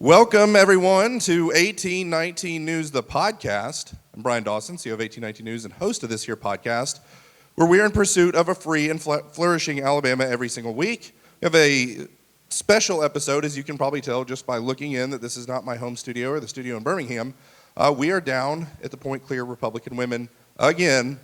Welcome, everyone, to 1819 News, the podcast. I'm Bryan Dawson, CEO of 1819 News and host of this here podcast, where we are in pursuit of a free and flourishing Alabama every single week. We have a special episode, as you can probably tell just by looking in, that this is not my home studio or the studio in Birmingham. We are down at the Point Clear Republican Women again,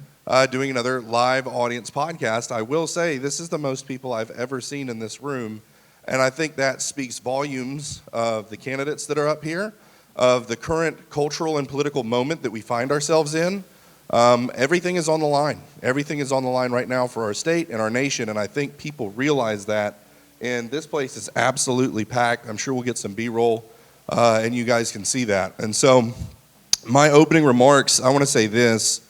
doing another live audience podcast. I will say this is the most people I've ever seen in this room, and I think that speaks volumes of the candidates that are up here, of the current cultural and political moment that we find ourselves in. Everything is on the line. Everything is on the line right now for our state and our nation, and I think people realize that. And this place is absolutely packed. I'm sure we'll get some B-roll, and you guys can see that. And so my opening remarks, I want to say this.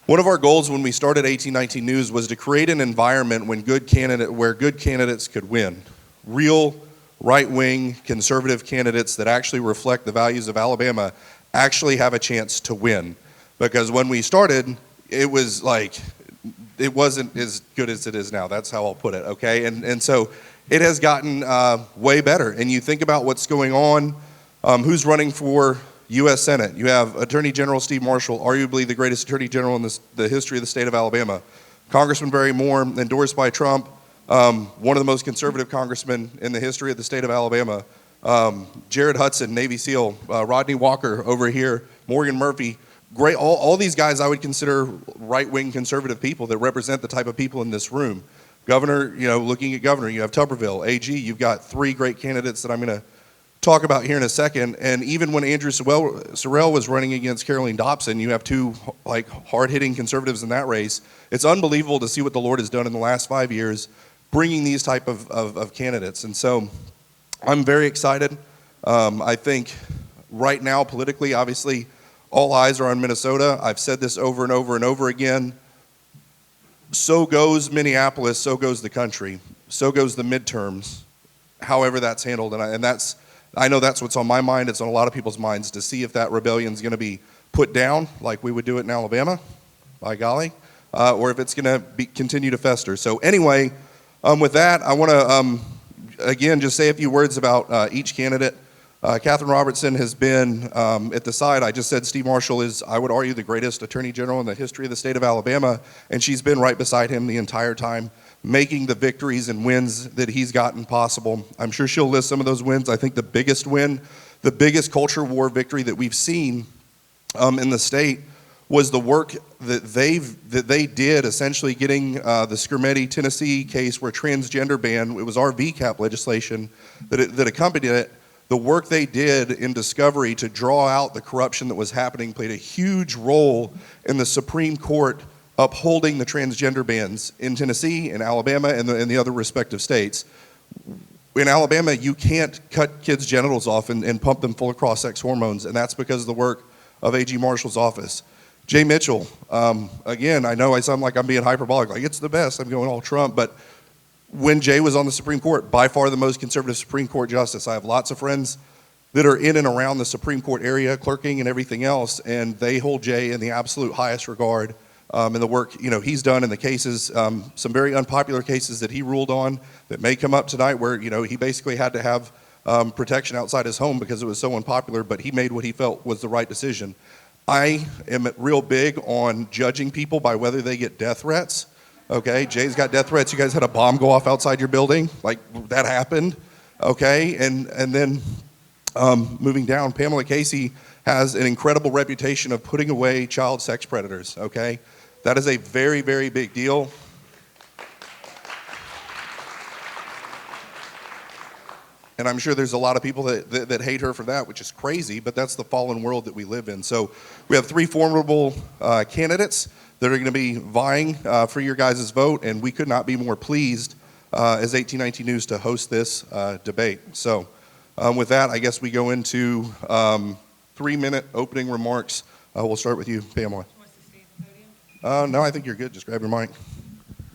One of our goals when we started 1819 News was to create an environment where good candidates could win. Real right-wing conservative candidates that actually reflect the values of Alabama actually have a chance to win. Because when we started, it wasn't as good as it is now. That's how I'll put it, okay? And so it has gotten way better. And you think about what's going on, who's running for U.S. Senate. You have Attorney General Steve Marshall, arguably the greatest Attorney General in the history of the state of Alabama. Congressman Barry Moore, endorsed by Trump, one of the most conservative congressmen in the history of the state of Alabama. Jared Hudson, Navy SEAL, Rodney Walker over here, Morgan Murphy. Great, all these guys I would consider right-wing conservative people that represent the type of people in this room. Governor, looking at governor, you have Tuberville, AG, you've got three great candidates that I'm going to talk about here in a second. And even when Andrew Sorrell was running against Caroline Dobson, you have two hard-hitting conservatives in that race. It's unbelievable to see what the Lord has done in the last 5 years, bringing these type of candidates. And so I'm very excited. I think right now, politically, obviously, all eyes are on Minnesota. I've said this over and over and over again. So goes Minneapolis, so goes the country, so goes the midterms, however that's handled. I know that's what's on my mind. It's on a lot of people's minds to see if that rebellion is going to be put down like we would do it in Alabama, by golly, or if it's going to continue to fester. So anyway, with that, I want to, again, just say a few words about each candidate. Catherine Robertson has been at the side. I just said Steve Marshall is, I would argue, the greatest Attorney General in the history of the state of Alabama, and she's been right beside him the entire time, making the victories and wins that he's gotten possible. I'm sure she'll list some of those wins. I think the biggest win, the biggest culture war victory that we've seen in the state was the work that they did, essentially getting the Scaramucci, Tennessee case where transgender ban, it was our VCAP legislation that accompanied it. The work they did in discovery to draw out the corruption that was happening played a huge role in the Supreme Court upholding the transgender bans in Tennessee, in Alabama, and the other respective states. In Alabama, you can't cut kids' genitals off and pump them full of cross-sex hormones, and that's because of the work of A.G. Marshall's office. Jay Mitchell, again, I know I sound like I'm being hyperbolic, like it's the best, I'm going all Trump, but when Jay was on the Supreme Court, by far the most conservative Supreme Court justice. I have lots of friends that are in and around the Supreme Court area, clerking and everything else, and they hold Jay in the absolute highest regard. And the work he's done in the cases, some very unpopular cases that he ruled on that may come up tonight where he basically had to have protection outside his home because it was so unpopular, but he made what he felt was the right decision. I am real big on judging people by whether they get death threats. Okay, Jay's got death threats. You guys had a bomb go off outside your building, like that happened. Okay, and then moving down, Pamela Casey has an incredible reputation of putting away child sex predators. Okay. That is a very, very big deal. And I'm sure there's a lot of people that hate her for that, which is crazy, but that's the fallen world that we live in. So we have three formidable candidates that are going to be vying for your guys' vote, and we could not be more pleased as 1819 News to host this debate. So with that, I guess we go into 3-minute opening remarks. We'll start with you, Pamela. No, I think you're good. Just grab your mic.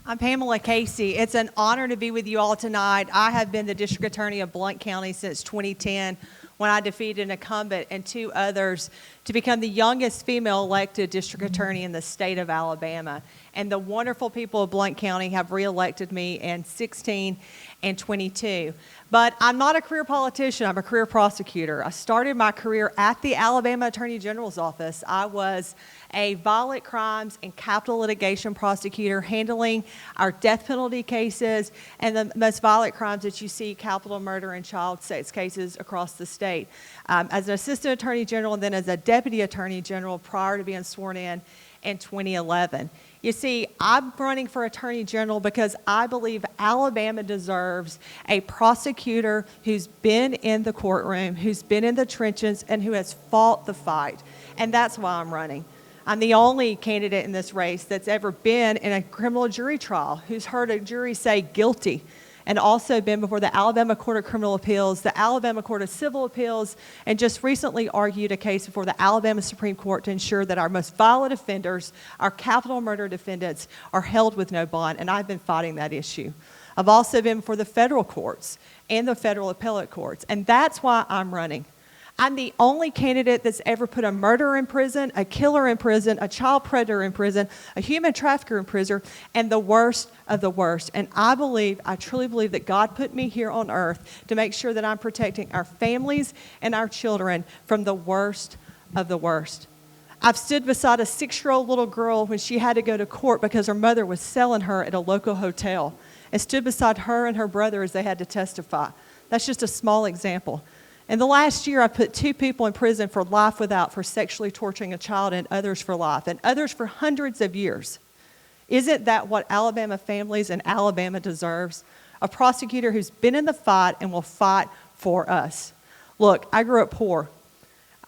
I'm Pamela Casey. It's an honor to be with you all tonight. I have been the district attorney of Blount County since 2010. when I defeated an incumbent and 2 others to become the youngest female elected district attorney in the state of Alabama. And the wonderful people of Blount County have reelected me in 16 and 22. But I'm not a career politician, I'm a career prosecutor. I started my career at the Alabama Attorney General's office. I was a violent crimes and capital litigation prosecutor handling our death penalty cases and the most violent crimes that you see, capital murder and child sex cases across the state. As an assistant attorney general and then as a deputy attorney general prior to being sworn in 2011. You see, I'm running for attorney general because I believe Alabama deserves a prosecutor who's been in the courtroom, who's been in the trenches, and who has fought the fight. And that's why I'm running. I'm the only candidate in this race that's ever been in a criminal jury trial, who's heard a jury say guilty, and also been before the Alabama Court of Criminal Appeals, the Alabama Court of Civil Appeals, and just recently argued a case before the Alabama Supreme Court to ensure that our most violent offenders, our capital murder defendants, are held with no bond, and I've been fighting that issue. I've also been before the federal courts and the federal appellate courts, and that's why I'm running. I'm the only candidate that's ever put a murderer in prison, a killer in prison, a child predator in prison, a human trafficker in prison, and the worst of the worst. And I truly believe that God put me here on earth to make sure that I'm protecting our families and our children from the worst of the worst. I've stood beside a 6-year-old little girl when she had to go to court because her mother was selling her at a local hotel, and stood beside her and her brother as they had to testify. That's just a small example. In the last year, I put 2 people in prison for life without for sexually torturing a child, and others for life, and others for hundreds of years. Isn't that what Alabama families and Alabama deserves? A prosecutor who's been in the fight and will fight for us. Look, I grew up poor.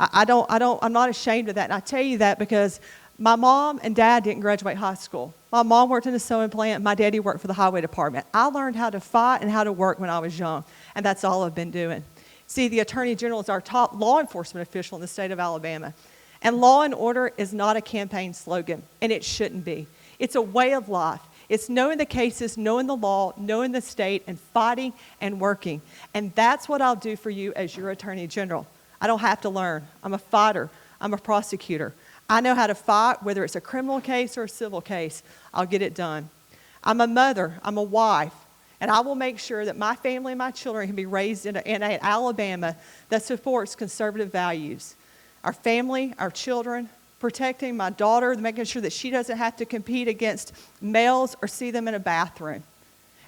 I'm not ashamed of that, and I tell you that because my mom and dad didn't graduate high school. My mom worked in a sewing plant. My daddy worked for the highway department. I learned how to fight and how to work when I was young, and that's all I've been doing. See, the Attorney General is our top law enforcement official in the state of Alabama. And law and order is not a campaign slogan, and it shouldn't be. It's a way of life. It's knowing the cases, knowing the law, knowing the state, and fighting and working. And that's what I'll do for you as your Attorney General. I don't have to learn. I'm a fighter. I'm a prosecutor. I know how to fight, whether it's a criminal case or a civil case. I'll get it done. I'm a mother. I'm a wife. And I will make sure that my family and my children can be raised in an Alabama that supports conservative values. Our family, our children, protecting my daughter, making sure that she doesn't have to compete against males or see them in a bathroom.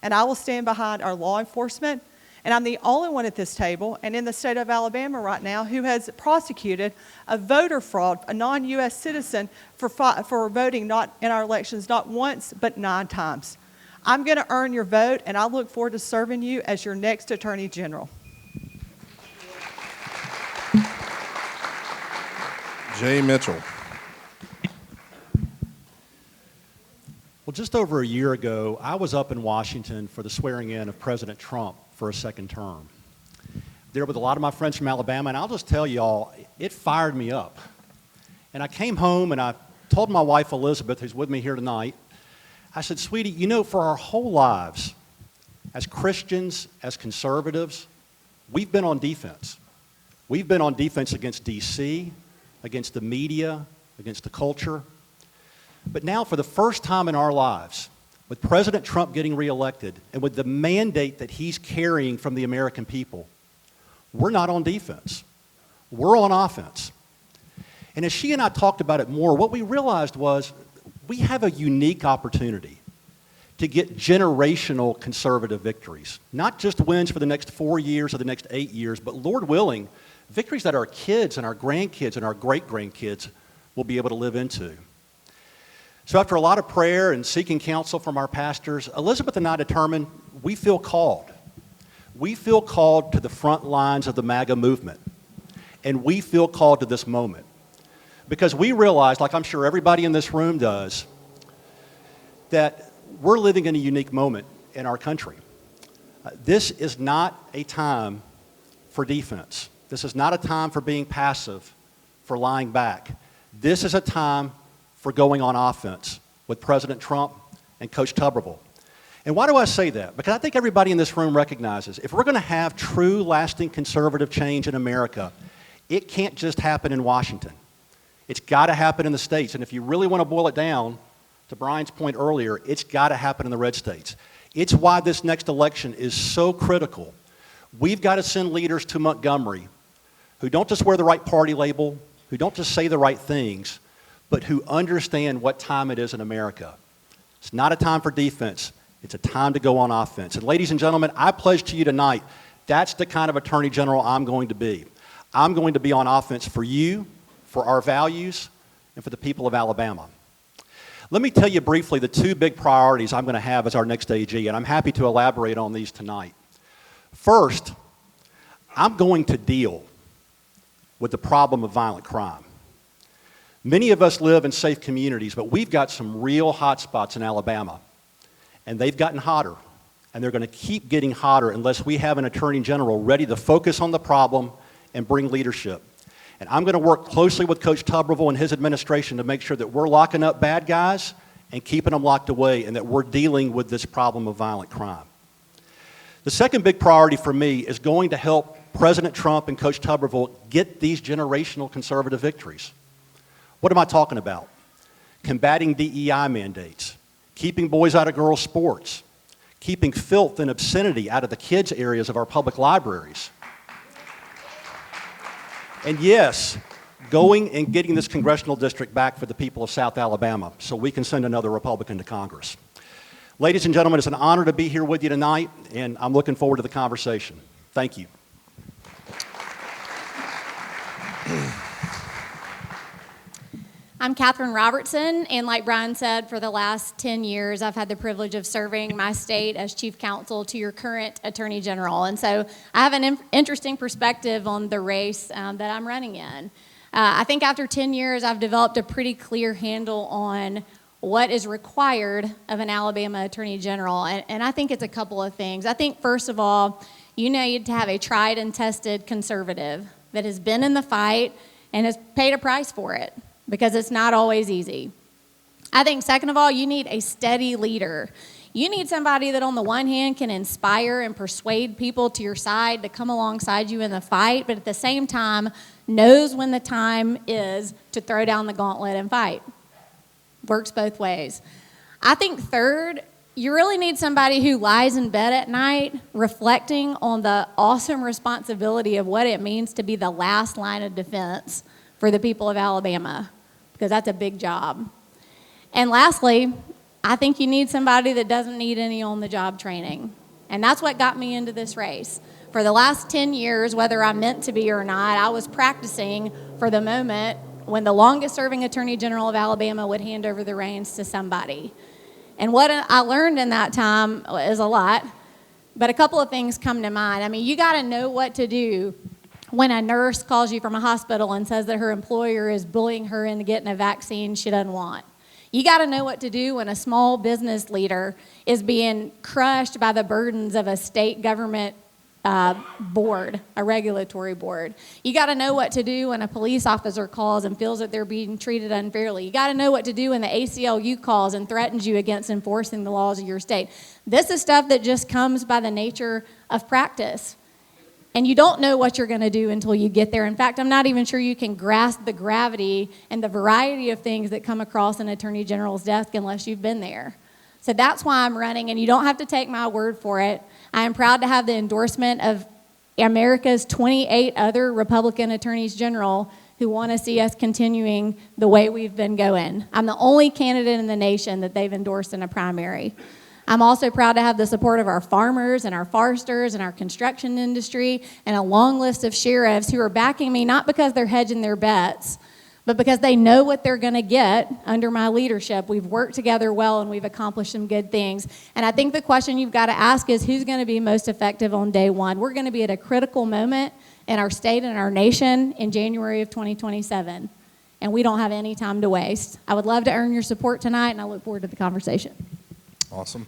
And I will stand behind our law enforcement. And I'm the only one at this table and in the state of Alabama right now who has prosecuted a voter fraud, a non-U.S. citizen, for voting not in our elections not once but 9 times. I'm going to earn your vote, and I look forward to serving you as your next Attorney General. Jay Mitchell. Well, just over a year ago, I was up in Washington for the swearing in of President Trump for a 2nd term. There with a lot of my friends from Alabama, and I'll just tell y'all, it fired me up. And I came home and I told my wife Elizabeth, who's with me here tonight, I said, sweetie, you know, for our whole lives, as Christians, as conservatives, we've been on defense. We've been on defense against D.C., against the media, against the culture. But now, for the first time in our lives, with President Trump getting reelected and with the mandate that he's carrying from the American people, we're not on defense. We're on offense. And as she and I talked about it more, what we realized was we have a unique opportunity to get generational conservative victories. Not just wins for the next 4 years or the next 8 years, but Lord willing, victories that our kids and our grandkids and our great-grandkids will be able to live into. So after a lot of prayer and seeking counsel from our pastors, Elizabeth and I determined we feel called. We feel called to the front lines of the MAGA movement. And we feel called to this moment. Because we realize, like I'm sure everybody in this room does, that we're living in a unique moment in our country. This is not a time for defense. This is not a time for being passive, for lying back. This is a time for going on offense with President Trump and Coach Tuberville. And why do I say that? Because I think everybody in this room recognizes if we're going to have true, lasting conservative change in America, it can't just happen in Washington. It's got to happen in the states. And if you really want to boil it down, to Brian's point earlier, it's got to happen in the red states. It's why this next election is so critical. We've got to send leaders to Montgomery who don't just wear the right party label, who don't just say the right things, but who understand what time it is in America. It's not a time for defense. It's a time to go on offense. And ladies and gentlemen, I pledge to you tonight, that's the kind of Attorney General I'm going to be. I'm going to be on offense for you, for our values, and for the people of Alabama. Let me tell you briefly the two big priorities I'm going to have as our next AG, and I'm happy to elaborate on these tonight. First, I'm going to deal with the problem of violent crime. Many of us live in safe communities, but we've got some real hot spots in Alabama, and they've gotten hotter, and they're going to keep getting hotter unless we have an Attorney General ready to focus on the problem and bring leadership. And I'm going to work closely with Coach Tuberville and his administration to make sure that we're locking up bad guys and keeping them locked away, and that we're dealing with this problem of violent crime. The second big priority for me is going to help President Trump and Coach Tuberville get these generational conservative victories. What am I talking about? Combating DEI mandates, keeping boys out of girls' sports, keeping filth and obscenity out of the kids' areas of our public libraries. And yes, going and getting this congressional district back for the people of South Alabama so we can send another Republican to Congress. Ladies and gentlemen, it's an honor to be here with you tonight, and I'm looking forward to the conversation. Thank you. I'm Catherine Robertson, and like Brian said, for the last 10 years, I've had the privilege of serving my state as chief counsel to your current attorney general. And so I have an interesting perspective on the race that I'm running in. I think after 10 years, I've developed a pretty clear handle on what is required of an Alabama attorney general. And I think it's a couple of things. I think, first of all, you need to have a tried and tested conservative that has been in the fight and has paid a price for it, because it's not always easy. I think, second of all, you need a steady leader. You need somebody that on the one hand can inspire and persuade people to your side to come alongside you in the fight, but at the same time knows when the time is to throw down the gauntlet and fight. Works both ways. I think third, you really need somebody who lies in bed at night reflecting on the awesome responsibility of what it means to be the last line of defense for the people of Alabama, because that's a big job. And lastly, I think you need somebody that doesn't need any on-the-job training. And that's what got me into this race. For the last 10 years, whether I meant to be or not, I was practicing for the moment when the longest-serving Attorney General of Alabama would hand over the reins to somebody. And what I learned in that time is a lot, but a couple of things come to mind. I mean, you got to know what to do when a nurse calls you from a hospital and says that her employer is bullying her into getting a vaccine she doesn't want. You got to know what to do when a small business leader is being crushed by the burdens of a state government board, a regulatory board. You got to know what to do when a police officer calls and feels that they're being treated unfairly. You got to know what to do when the ACLU calls and threatens you against enforcing the laws of your state. This is stuff that just comes by the nature of practice. And you don't know what you're going to do until you get there. In fact, I'm not even sure you can grasp the gravity and the variety of things that come across an attorney general's desk unless you've been there. So that's why I'm running, and you don't have to take my word for it. I am proud to have the endorsement of America's 28 other Republican attorneys general who want to see us continuing the way we've been going. I'm the only candidate in the nation that they've endorsed in a primary. I'm also proud to have the support of our farmers and our foresters and our construction industry and a long list of sheriffs who are backing me, not because they're hedging their bets, but because they know what they're going to get under my leadership. We've worked together well, and we've accomplished some good things. And I think the question you've got to ask is who's going to be most effective on day one? We're going to be at a critical moment in our state and our nation in January of 2027, and we don't have any time to waste. I would love to earn your support tonight, and I look forward to the conversation. Awesome.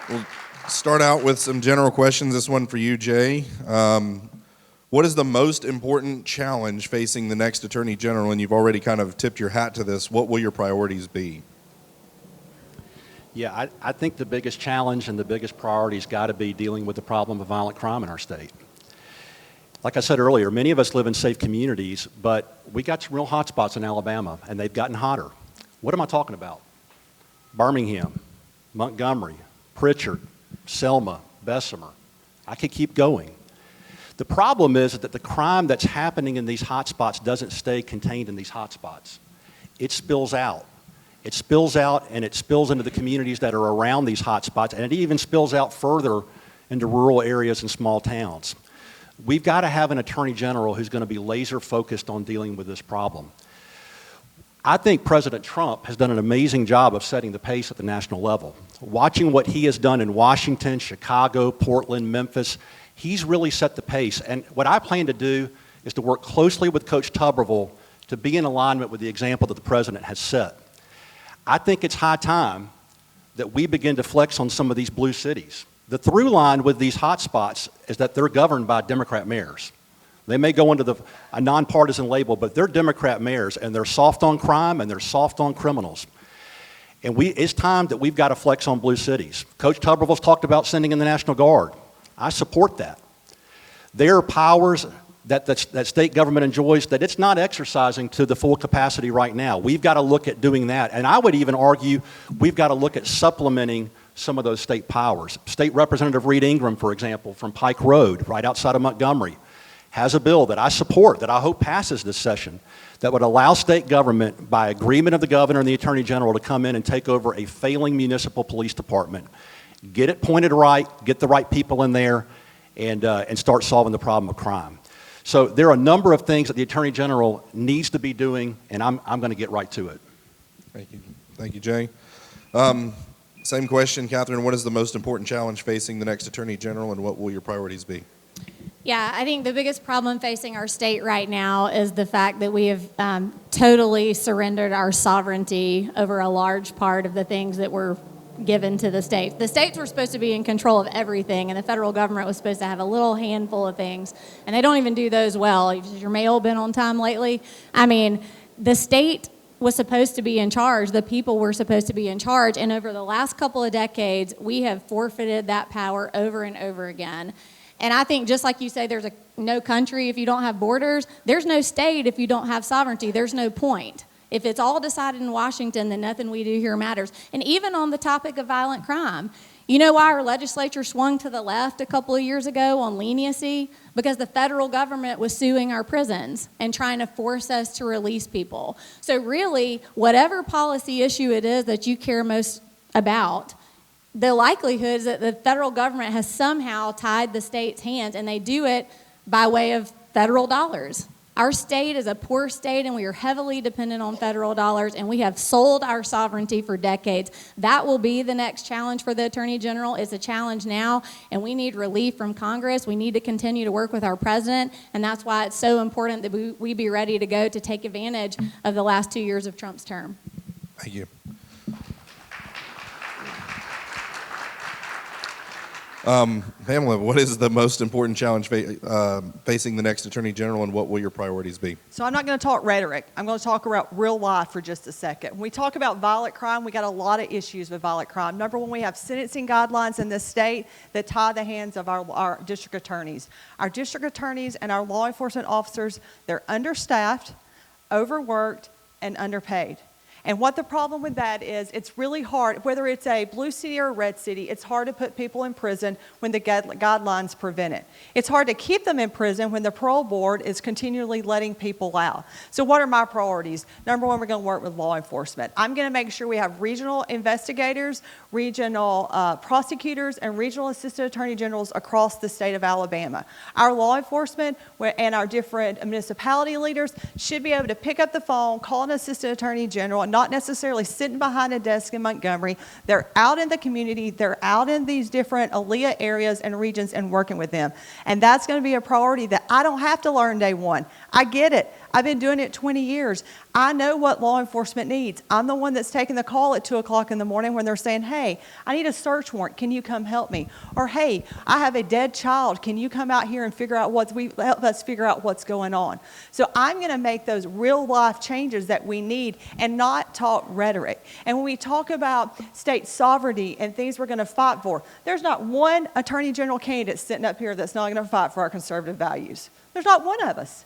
We'll start out with some general questions. This one for you, Jay. What is the most important challenge facing the next Attorney General? And you've already kind of tipped your hat to this. What will your priorities be? Yeah, I think the biggest challenge and the biggest priority has got to be dealing with the problem of violent crime in our state. Like I said earlier, many of us live in safe communities, but we got some real hot spots in Alabama, and they've gotten hotter. What am I talking about? Birmingham, Montgomery, Pritchard, Selma, Bessemer. I could keep going. The problem is that the crime that's happening in these hot spots doesn't stay contained in these hot spots. It spills out. It spills out and it spills into the communities that are around these hot spots, and it even spills out further into rural areas and small towns. We've got to have an attorney general who's going to be laser focused on dealing with this problem. I think President Trump has done an amazing job of setting the pace at the national level. Watching what he has done in Washington, Chicago, Portland, Memphis, he's really set the pace. And what I plan to do is to work closely with Coach Tuberville to be in alignment with the example that the president has set. I think it's high time that we begin to flex on some of these blue cities. The through line with these hot spots is that they're governed by Democrat mayors. They may go under a nonpartisan label, but they're Democrat mayors, and they're soft on crime and they're soft on criminals. And it's time that we've got to flex on blue cities. Coach Tuberville's talked about sending in the National Guard. I support that. There are powers that state government enjoys that it's not exercising to the full capacity right now. We've got to look at doing that. And I would even argue we've got to look at supplementing some of those state powers. State Representative Reed Ingram, for example, from Pike Road, right outside of Montgomery, has a bill that I support, that I hope passes this session, that would allow state government, by agreement of the governor and the attorney general, to come in and take over a failing municipal police department, get it pointed right, get the right people in there, and start solving the problem of crime. So there are a number of things that the attorney general needs to be doing, and I'm going to get right to it. Thank you. Thank you, Jay. Same question, Catherine. What is the most important challenge facing the next attorney general, and what will your priorities be? Yeah, I think the biggest problem facing our state right now is the fact that we have totally surrendered our sovereignty over a large part of the things that were given to the states. The states were supposed to be in control of everything, and the federal government was supposed to have a little handful of things, and they don't even do those well. Has your mail been on time lately? I mean, the state was supposed to be in charge. The people were supposed to be in charge, and over the last couple of decades, we have forfeited that power over and over again. And I think, just like you say, there's no country if you don't have borders. There's no state if you don't have sovereignty. There's no point. If it's all decided in Washington, then nothing we do here matters. And even on the topic of violent crime, you know why our legislature swung to the left a couple of years ago on leniency? Because the federal government was suing our prisons and trying to force us to release people. So really, whatever policy issue it is that you care most about, the likelihood is that the federal government has somehow tied the state's hands, and they do it by way of federal dollars. Our state is a poor state, and we are heavily dependent on federal dollars, and we have sold our sovereignty for decades. That will be the next challenge for the Attorney General. It's a challenge now, and we need relief from Congress. We need to continue to work with our president, and that's why it's so important that we be ready to go to take advantage of the last 2 years of Trump's term. Thank you. Pamela, what is the most important challenge facing the next Attorney General, and what will your priorities be? So I'm not going to talk rhetoric. I'm going to talk about real life for just a second. When we talk about violent crime, we got a lot of issues with violent crime. Number one, we have sentencing guidelines in this state that tie the hands of our district attorneys. Our district attorneys and our law enforcement officers, they're understaffed, overworked, and underpaid. And what the problem with that is, it's really hard, whether it's a blue city or a red city, it's hard to put people in prison when the guidelines prevent it. It's hard to keep them in prison when the parole board is continually letting people out. So what are my priorities? Number one, we're going to work with law enforcement. I'm going to make sure we have regional investigators, regional prosecutors, and regional assistant attorney generals across the state of Alabama. Our law enforcement and our different municipality leaders should be able to pick up the phone, call an assistant attorney general, not necessarily sitting behind a desk in Montgomery. They're out in the community. They're out in these different ALEA areas and regions and working with them. And that's going to be a priority that I don't have to learn day one. I get it. I've been doing it 20 years. I know what law enforcement needs. I'm the one that's taking the call at 2 o'clock in the morning when they're saying, hey, I need a search warrant. Can you come help me? Or, hey, I have a dead child. Can you come out here and help us figure out what's going on? So I'm going to make those real life changes that we need and not talk rhetoric. And when we talk about state sovereignty and things we're going to fight for, there's not one attorney general candidate sitting up here that's not going to fight for our conservative values. There's not one of us.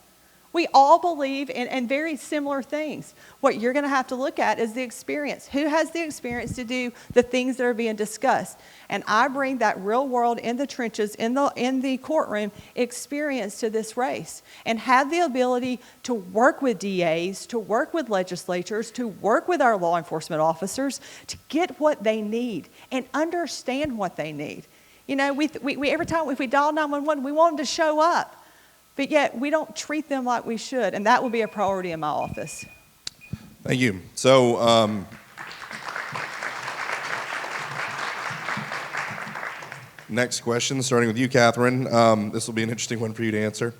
We all believe in very similar things. What you're going to have to look at is the experience. Who has the experience to do the things that are being discussed? And I bring that real world in the trenches, in the courtroom experience to this race and have the ability to work with DAs, to work with legislatures, to work with our law enforcement officers to get what they need and understand what they need. You know, we every time if we dial 911, we want them to show up. But yet, we don't treat them like we should, and that will be a priority in my office. Thank you. So, next question, starting with you, Catherine. This will be an interesting one for you to answer.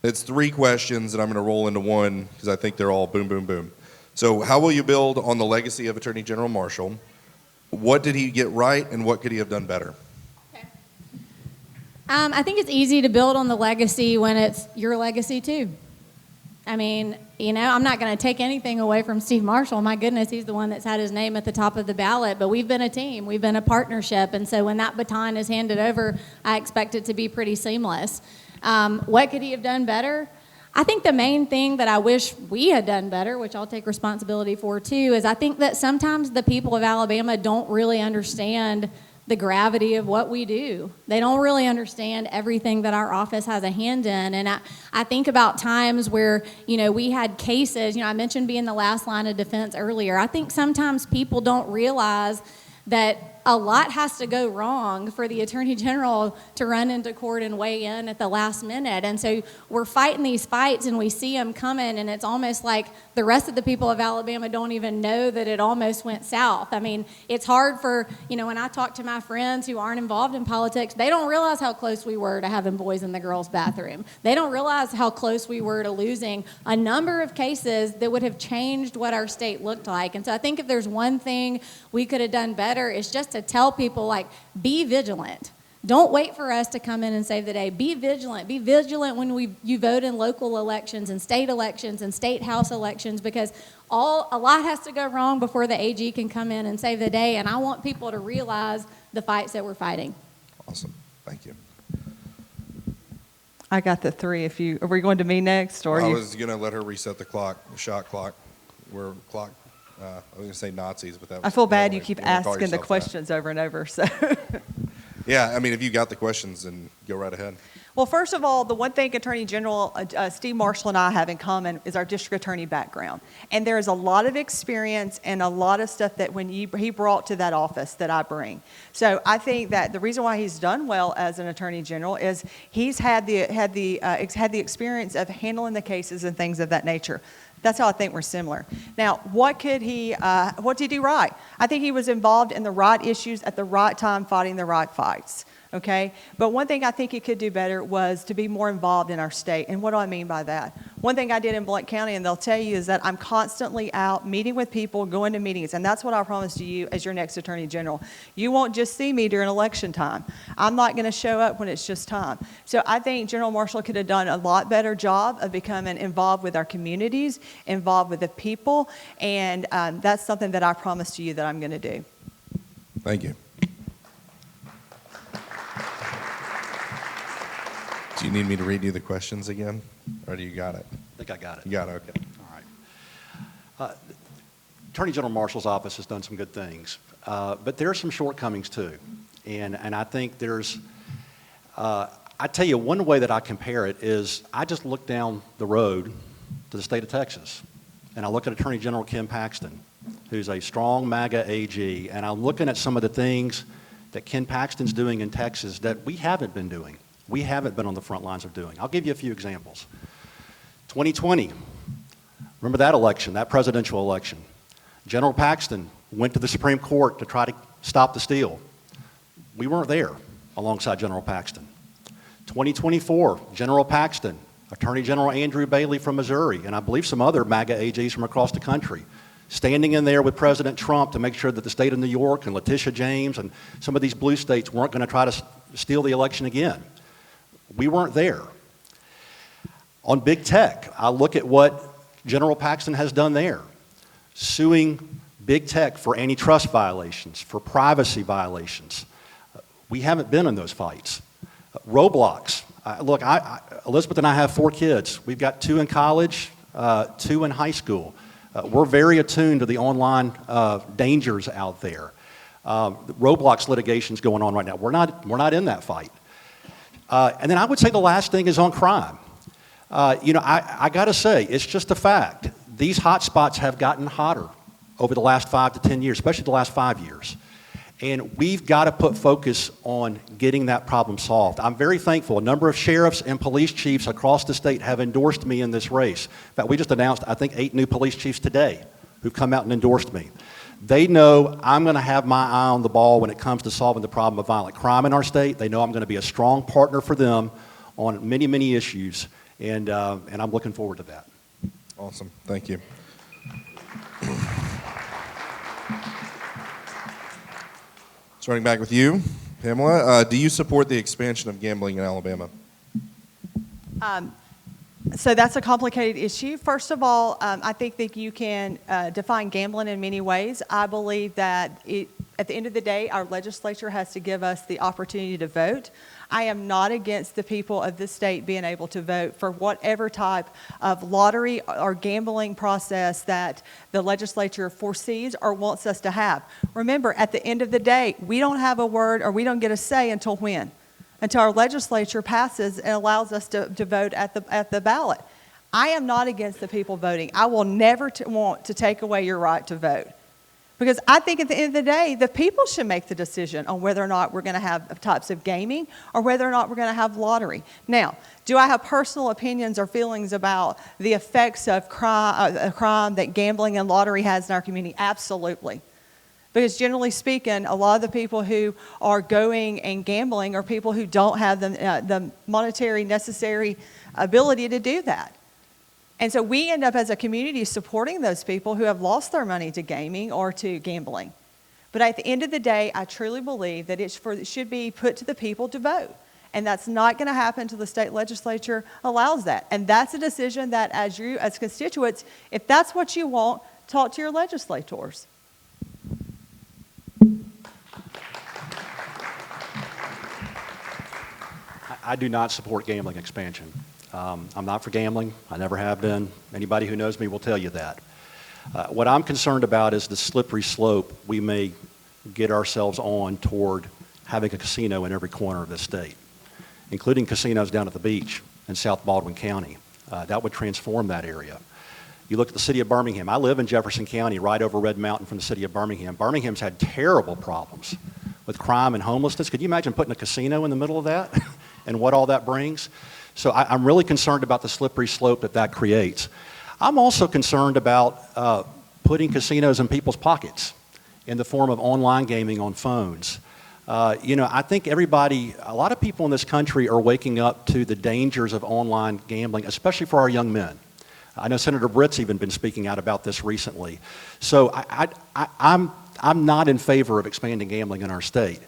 It's 3 questions, and I'm going to roll into one because I think they're all boom, boom, boom. So, how will you build on the legacy of Attorney General Marshall? What did he get right, and what could he have done better? I think it's easy to build on the legacy when it's your legacy too. I mean, you know, I'm not going to take anything away from Steve Marshall. My goodness, he's the one that's had his name at the top of the ballot. But we've been a team. We've been a partnership. And so when that baton is handed over, I expect it to be pretty seamless. What could he have done better? I think the main thing that I wish we had done better, which I'll take responsibility for too, is I think that sometimes the people of Alabama don't really understand the gravity of what we do. They don't really understand everything that our office has a hand in. And I think about times where, you know, we had cases, you know, I mentioned being the last line of defense earlier. I think sometimes people don't realize that a lot has to go wrong for the Attorney General to run into court and weigh in at the last minute. And so we're fighting these fights and we see them coming, and it's almost like the rest of the people of Alabama don't even know that it almost went south. I mean, it's hard for, you know, when I talk to my friends who aren't involved in politics, they don't realize how close we were to having boys in the girls' bathroom. They don't realize how close we were to losing a number of cases that would have changed what our state looked like. And so I think if there's one thing we could have done better, is just to tell people, like, be vigilant. Don't wait for us to come in and save the day. Be vigilant. Be vigilant when you vote in local elections and state house elections, because a lot has to go wrong before the AG can come in and save the day. And I want people to realize the fights that we're fighting. Awesome. Thank you. I got the 3. Are we going to me next, or I you? was going to let her reset the clock, the shot clock. I was going to say Nazis, but that was... I feel bad anyway, you keep you wanna call asking the yourself questions over and over. So, Yeah, I mean, if you got the questions, then go right ahead. well, first of all, the one thing Attorney General Steve Marshall and I have in common is our district attorney background. And there is a lot of experience and a lot of stuff that he brought to that office that I bring. So I think that the reason why he's done well as an attorney general is he's had the experience of handling the cases and things of that nature. That's how I think we're similar. Now, what did he do right? I think he was involved in the right issues at the right time, fighting the right fights. Okay? But one thing I think he could do better was to be more involved in our state. And what do I mean by that? One thing I did in Blount County, and they'll tell you, is that I'm constantly out meeting with people, going to meetings. And that's what I promise to you as your next Attorney General. You won't just see me during election time. I'm not going to show up when it's just time. So I think General Marshall could have done a lot better job of becoming involved with our communities, involved with the people. And that's something that I promise to you that I'm going to do. Thank you. Do you need me to read you the questions again, or do you got it? I think I got it. You got it, okay. All right. Attorney General Marshall's office has done some good things, but there are some shortcomings too. And I think there's, I tell you, one way that I compare it is I just look down the road to the state of Texas, and I look at Attorney General Ken Paxton, who's a strong MAGA AG, and I'm looking at some of the things that Ken Paxton's doing in Texas that we haven't been doing. We haven't been on the front lines of doing. I'll give you a few examples. 2020, remember that election, that presidential election. General Paxton went to the Supreme Court to try to stop the steal. We weren't there alongside General Paxton. 2024, General Paxton, Attorney General Andrew Bailey from Missouri, and I believe some other MAGA AGs from across the country, standing in there with President Trump to make sure that the state of New York and Letitia James and some of these blue states weren't going to try to steal the election again. We weren't there. On big tech, I look at what General Paxton has done there, suing big tech for antitrust violations, for privacy violations. We haven't been in those fights. Roblox. Look, Elizabeth and I have 4 kids. We've got 2 in college, 2 in high school. We're very attuned to the online dangers out there. Roblox litigation's going on right now. We're not in that fight. And then I would say the last thing is on crime. I got to say, it's just a fact. These hot spots have gotten hotter over the last 5 to 10 years, especially the last 5 years. And we've got to put focus on getting that problem solved. I'm very thankful. A number of sheriffs and police chiefs across the state have endorsed me in this race. In fact, we just announced, I think, 8 new police chiefs today who've come out and endorsed me. They know I'm going to have my eye on the ball when it comes to solving the problem of violent crime in our state. They know I'm going to be a strong partner for them on many, many issues, and I'm looking forward to that. Awesome. Thank you. Starting back with you, Pamela, do you support the expansion of gambling in Alabama? So that's a complicated issue. First of all, I think that you can define gambling in many ways. I believe that at the end of the day, our legislature has to give us the opportunity to vote. I am not against the people of this state being able to vote for whatever type of lottery or gambling process that the legislature foresees or wants us to have. Remember, at the end of the day, we don't have a word or we don't get a say until when? Until our legislature passes and allows us to vote at the ballot. I am not against the people voting. I will never want to take away your right to vote. Because I think at the end of the day, the people should make the decision on whether or not we're going to have types of gaming or whether or not we're going to have lottery. Now, do I have personal opinions or feelings about the effects of crime that gambling and lottery has in our community? Absolutely. Because generally speaking, a lot of the people who are going and gambling are people who don't have the monetary necessary ability to do that. And so we end up as a community supporting those people who have lost their money to gaming or to gambling. But at the end of the day, I truly believe that it should be put to the people to vote. And that's not going to happen until the state legislature allows that. And that's a decision that as constituents, if that's what you want, talk to your legislators. I do not support gambling expansion. I'm not for gambling. I never have been. Anybody who knows me will tell you that. What I'm concerned about is the slippery slope we may get ourselves on toward having a casino in every corner of this state, including casinos down at the beach in South Baldwin County. That would transform that area. You look at the city of Birmingham. I live in Jefferson County, right over Red Mountain from the city of Birmingham. Birmingham's had terrible problems with crime and homelessness. Could you imagine putting a casino in the middle of that and what all that brings? So I'm really concerned about the slippery slope that creates. I'm also concerned about putting casinos in people's pockets in the form of online gaming on phones. I think a lot of people in this country are waking up to the dangers of online gambling, especially for our young men. I know Senator Britt's even been speaking out about this recently. So I'm not in favor of expanding gambling in our state.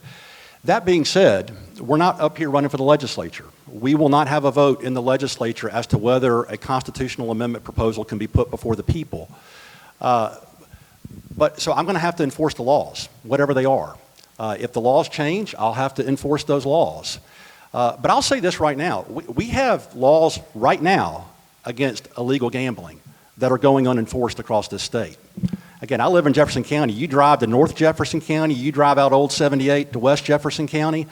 That being said, we're not up here running for the legislature. We will not have a vote in the legislature as to whether a constitutional amendment proposal can be put before the people. So I'm going to have to enforce the laws, whatever they are. If the laws change, I'll have to enforce those laws. But I'll say this right now. We have laws right now against illegal gambling that are going unenforced across this state. Again, I live in Jefferson County. You drive to North Jefferson County, you drive out Old 78 to West Jefferson County,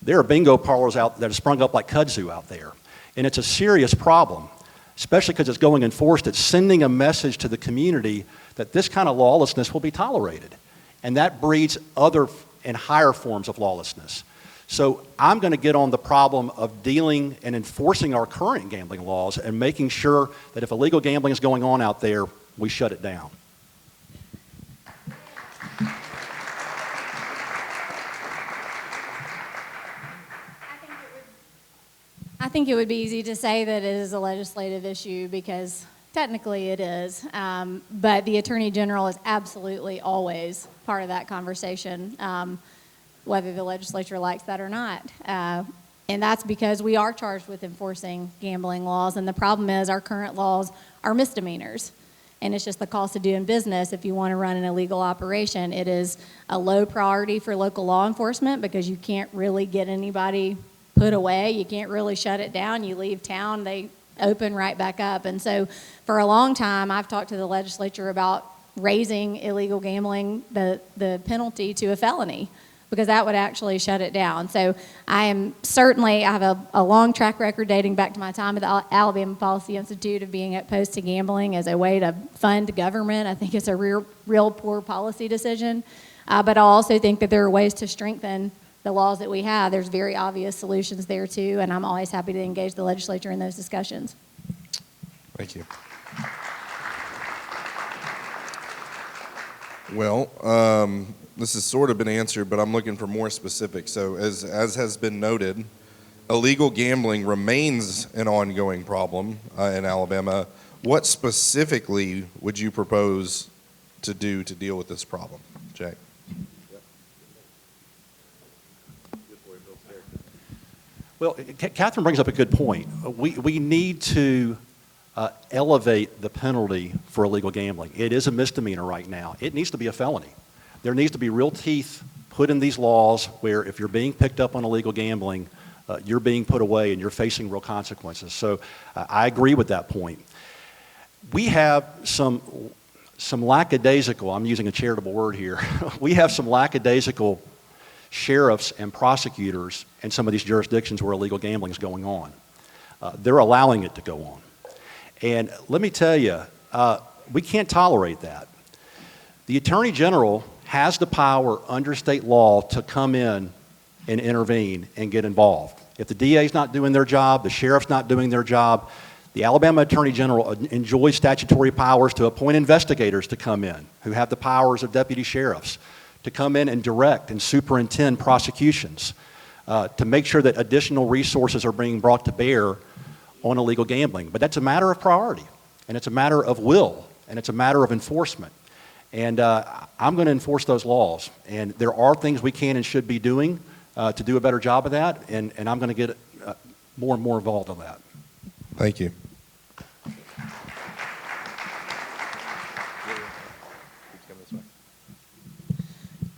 there are bingo parlors out that have sprung up like kudzu out there. And it's a serious problem, especially because it's going enforced. It's sending a message to the community that this kind of lawlessness will be tolerated. And that breeds other and higher forms of lawlessness. So I'm going to get on the problem of dealing and enforcing our current gambling laws and making sure that if illegal gambling is going on out there, we shut it down. I think it would be easy to say that it is a legislative issue because technically it is. But the Attorney General is absolutely always part of that conversation, whether the legislature likes that or not. And that's because we are charged with enforcing gambling laws. And the problem is our current laws are misdemeanors. And it's just the cost of doing business. If you want to run an illegal operation, it is a low priority for local law enforcement because you can't really get anybody put away. You can't really shut it down. You leave town, they open right back up. And so for a long time, I've talked to the legislature about raising illegal gambling, the penalty to a felony, because that would actually shut it down. So I have a long track record dating back to my time at the Alabama Policy Institute of being opposed to gambling as a way to fund government. I think it's a real poor policy decision. But I also think that there are ways to strengthen the laws that we have. There's very obvious solutions there too, and I'm always happy to engage the legislature in those discussions. Thank you. Well, this has sort of been answered, but I'm looking for more specifics. So as has been noted, illegal gambling remains an ongoing problem in Alabama. What specifically would you propose to do to deal with this problem? Jay? Well, Catherine brings up a good point. We need to elevate the penalty for illegal gambling. It is a misdemeanor right now. It needs to be a felony. There needs to be real teeth put in these laws where if you're being picked up on illegal gambling, you're being put away and you're facing real consequences. So I agree with that point. We have some lackadaisical, I'm using a charitable word here, we have some lackadaisical sheriffs and prosecutors in some of these jurisdictions where illegal gambling is going on. They're allowing it to go on. And let me tell you, we can't tolerate that. The Attorney General has the power under state law to come in and intervene and get involved. If the DA's not doing their job, the sheriff's not doing their job, the Alabama Attorney General enjoys statutory powers to appoint investigators to come in who have the powers of deputy sheriffs to come in and direct and superintend prosecutions, to make sure that additional resources are being brought to bear on illegal gambling. But that's a matter of priority, and it's a matter of will, and it's a matter of enforcement. And I'm going to enforce those laws. And there are things we can and should be doing to do a better job of that, and I'm going to get more and more involved in that. Thank you.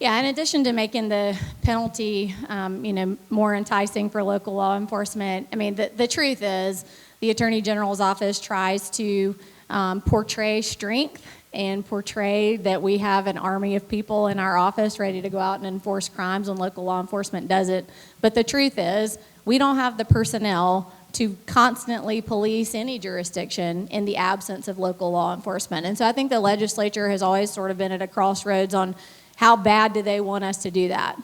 Yeah, in addition to making the penalty, more enticing for local law enforcement, I mean, the truth is the Attorney General's office tries to portray strength and portray that we have an army of people in our office ready to go out and enforce crimes when local law enforcement does it. But the truth is we don't have the personnel to constantly police any jurisdiction in the absence of local law enforcement. And so I think the legislature has always sort of been at a crossroads on how bad do they want us to do that.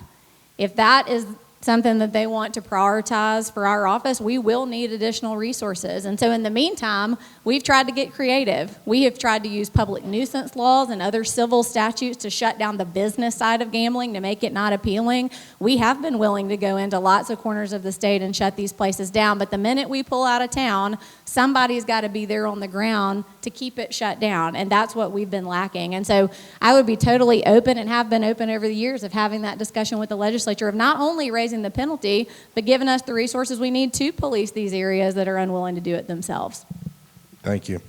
If that is something that they want to prioritize for our office, we will need additional resources. And so in the meantime, we've tried to get creative. We have tried to use public nuisance laws and other civil statutes to shut down the business side of gambling to make it not appealing. We have been willing to go into lots of corners of the state and shut these places down, but the minute we pull out of town, somebody's got to be there on the ground to keep it shut down, and that's what we've been lacking. And so I would be totally open and have been open over the years of having that discussion with the legislature of not only raising the penalty, but giving us the resources we need to police these areas that are unwilling to do it themselves. Thank you.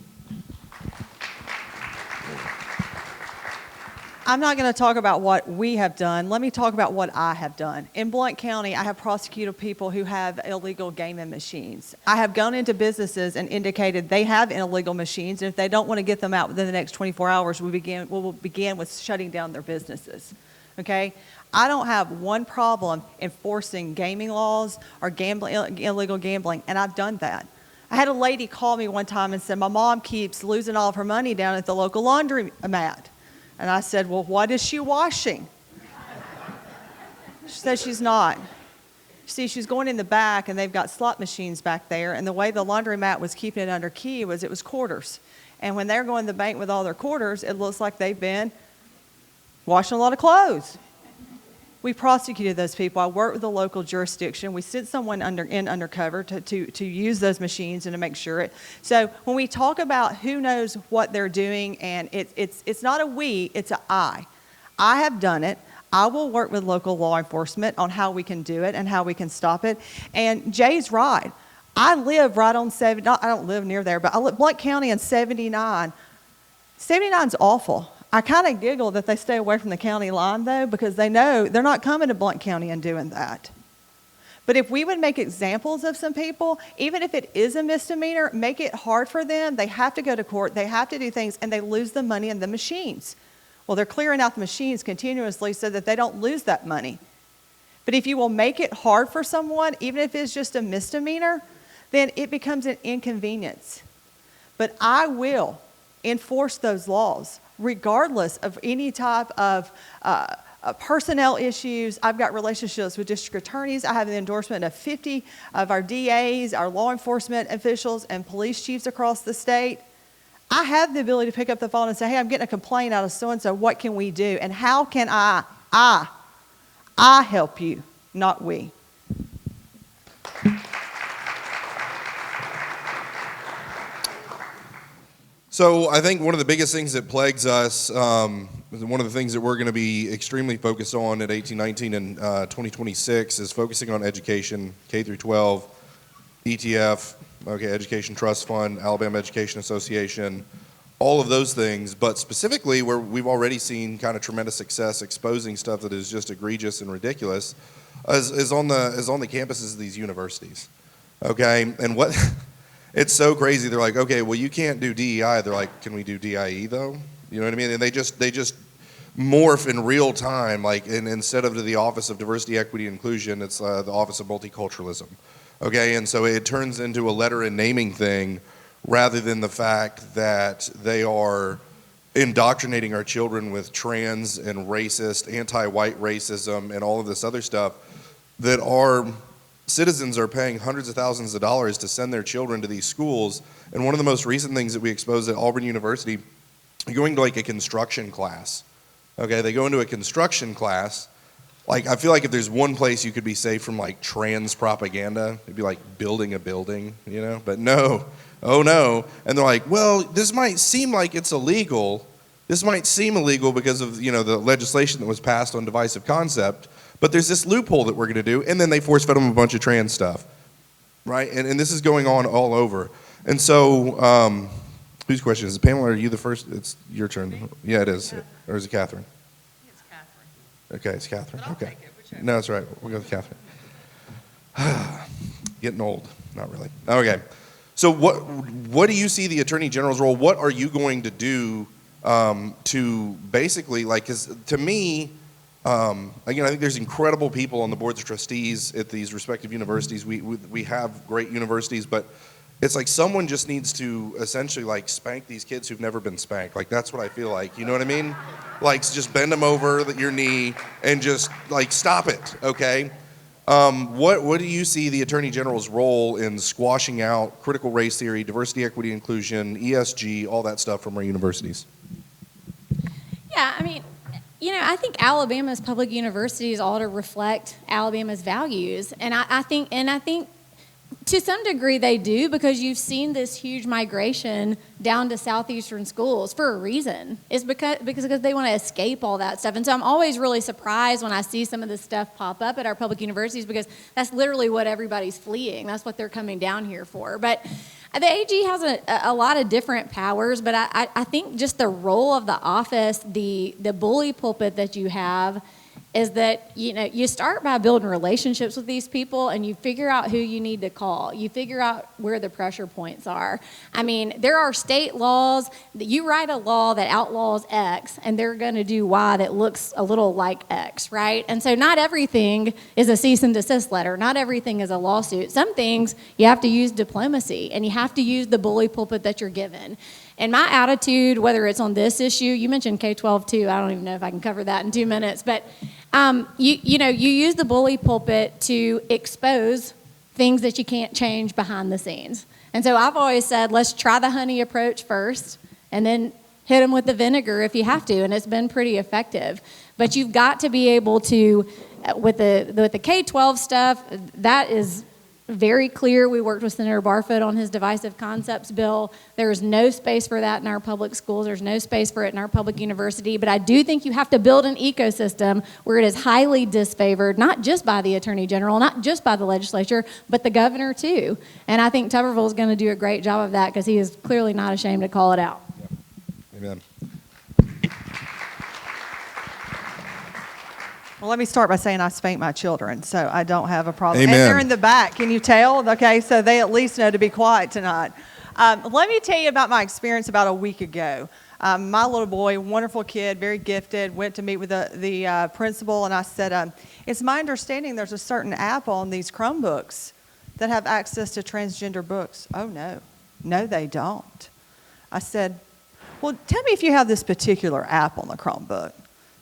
I'm not going to talk about what we have done. Let me talk about what I have done. In Blount County, I have prosecuted people who have illegal gaming machines. I have gone into businesses and indicated they have illegal machines, and if they don't want to get them out within the next 24 hours, we will begin with shutting down their businesses. Okay? I don't have one problem enforcing gaming laws or illegal gambling, and I've done that. I had a lady call me one time and said, my mom keeps losing all of her money down at the local laundromat. And I said, well, what is she washing? She said she's not. See, she's going in the back, and they've got slot machines back there, and the way the laundromat was keeping it under key was it was quarters. And when they're going to the bank with all their quarters, it looks like they've been washing a lot of clothes. We prosecuted those people. I worked with the local jurisdiction. We sent someone undercover to use those machines and to make sure it. So when we talk about who knows what they're doing, and it's not a we, it's a I. I have done it. I will work with local law enforcement on how we can do it and how we can stop it. And Jay's right. I live right on 70. I don't live near there, but I live Blount County and 79. 79's awful. I kind of giggle that they stay away from the county line, though, because they know they're not coming to Blount County and doing that. But if we would make examples of some people, even if it is a misdemeanor, make it hard for them. They have to go to court. They have to do things, and they lose the money in the machines. Well, they're clearing out the machines continuously so that they don't lose that money. But if you will make it hard for someone, even if it's just a misdemeanor, then it becomes an inconvenience. But I will enforce those laws, regardless of any type of personnel issues. I've got relationships with district attorneys. I have the endorsement of 50 of our DAs, our law enforcement officials, and police chiefs across the state. I have the ability to pick up the phone and say, hey, I'm getting a complaint out of so-and-so. What can we do? And how can I help you, not we. So I think one of the biggest things that plagues us, one of the things that we're going to be extremely focused on at 1819 and 2026 is focusing on education, K through 12, ETF, Education Trust Fund, Alabama Education Association, all of those things. But specifically where we've already seen kind of tremendous success exposing stuff that is just egregious and ridiculous is on the campuses of these universities. Okay, and what... It's so crazy. They're like, okay, well, you can't do DEI. They're like, can we do DIE though? You know what I mean? And they just morph in real time. Like, and instead of the Office of Diversity, Equity, and Inclusion, it's the Office of Multiculturalism. Okay, and so it turns into a letter and naming thing, rather than the fact that they are indoctrinating our children with trans and racist, anti-white racism, and all of this other stuff that our citizens are paying hundreds of thousands of dollars to send their children to these schools. And one of the most recent things that we exposed at Auburn University, going to like a construction class. Okay, they go into a construction class. Like, I feel like if there's one place you could be safe from like trans propaganda, it'd be like building a building, you know? But no, oh no. And they're like, well, this might seem like it's illegal. This might seem illegal because of, you know, the legislation that was passed on divisive concept. But there's this loophole that we're going to do, and then they force-fed them a bunch of trans stuff, right? And this is going on all over. And so, whose question is it? Pamela, are you the first? It's your turn. Me? Yeah, it is. Yeah. Or is it Catherine? It's Catherine. Okay, it's Catherine. But I'll Okay. take it, whichever. No, that's right. We'll go with Catherine. Getting old. Not really. Okay. So what do you see the Attorney General's role? What are you going to do to basically, like, because to me, again, I think there's incredible people on the boards of trustees at these respective universities. We have great universities, but it's like someone just needs to essentially like spank these kids who've never been spanked. Like, that's what I feel like. You know what I mean? Like, just bend them over your knee and just like stop it. Okay. What do you see the Attorney General's role in squashing out critical race theory, diversity, equity, inclusion, ESG, all that stuff from our universities? Yeah, I mean, you know, I think Alabama's public universities ought to reflect Alabama's values, and I think to some degree they do, because you've seen this huge migration down to southeastern schools for a reason. It's because they want to escape all that stuff, and so I'm always really surprised when I see some of this stuff pop up at our public universities, because that's literally what everybody's fleeing. That's what they're coming down here for. But the AG has a lot of different powers, but I think just the role of the office, the bully pulpit that you have, is that, you know, you start by building relationships with these people, and you figure out who you need to call. You figure out where the pressure points are. I mean, there are state laws that you write a law that outlaws X, and they're going to do Y that looks a little like X, right? And so not everything is a cease and desist letter. Not everything is a lawsuit. Some things you have to use diplomacy, and you have to use the bully pulpit that you're given. And my attitude, whether it's on this issue, you mentioned K-12 too. I don't even know if I can cover that in 2 minutes, but you use the bully pulpit to expose things that you can't change behind the scenes. And so I've always said, let's try the honey approach first, and then hit them with the vinegar if you have to, and it's been pretty effective. But you've got to be able to with the K-12 stuff, that is very clear. We worked with Senator Barfoot on his divisive concepts bill. There is no space for that in our public schools. There's no space for it in our public university. But I do think you have to build an ecosystem where it is highly disfavored, not just by the Attorney General, not just by the legislature, but the governor too. And I think Tuberville is going to do a great job of that because he is clearly not ashamed to call it out. Amen. Well, let me start by saying I spank my children, so I don't have a problem. Amen. And they're in the back. Can you tell? Okay, so they at least know to be quiet tonight. Let me tell you about my experience about a week ago. My little boy, wonderful kid, very gifted, went to meet with the principal, and I said, it's my understanding there's a certain app on these Chromebooks that have access to transgender books. Oh, no. No, they don't. I said, well, tell me if you have this particular app on the Chromebook.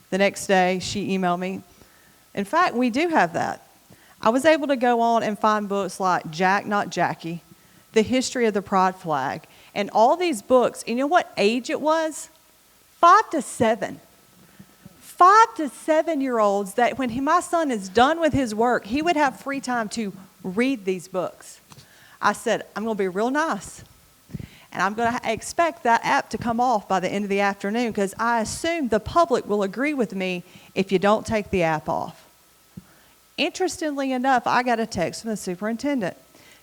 The next day, she emailed me. In fact, we do have that. I was able to go on and find books like Jack, Not Jackie, The History of the Pride Flag, and all these books. You know what age it was? 5 to 7. 5 to 7-year-olds that when my son is done with his work, he would have free time to read these books. I said, I'm going to be real nice. And I'm going to expect that app to come off by the end of the afternoon because I assume the public will agree with me if you don't take the app off. Interestingly enough, I got a text from the superintendent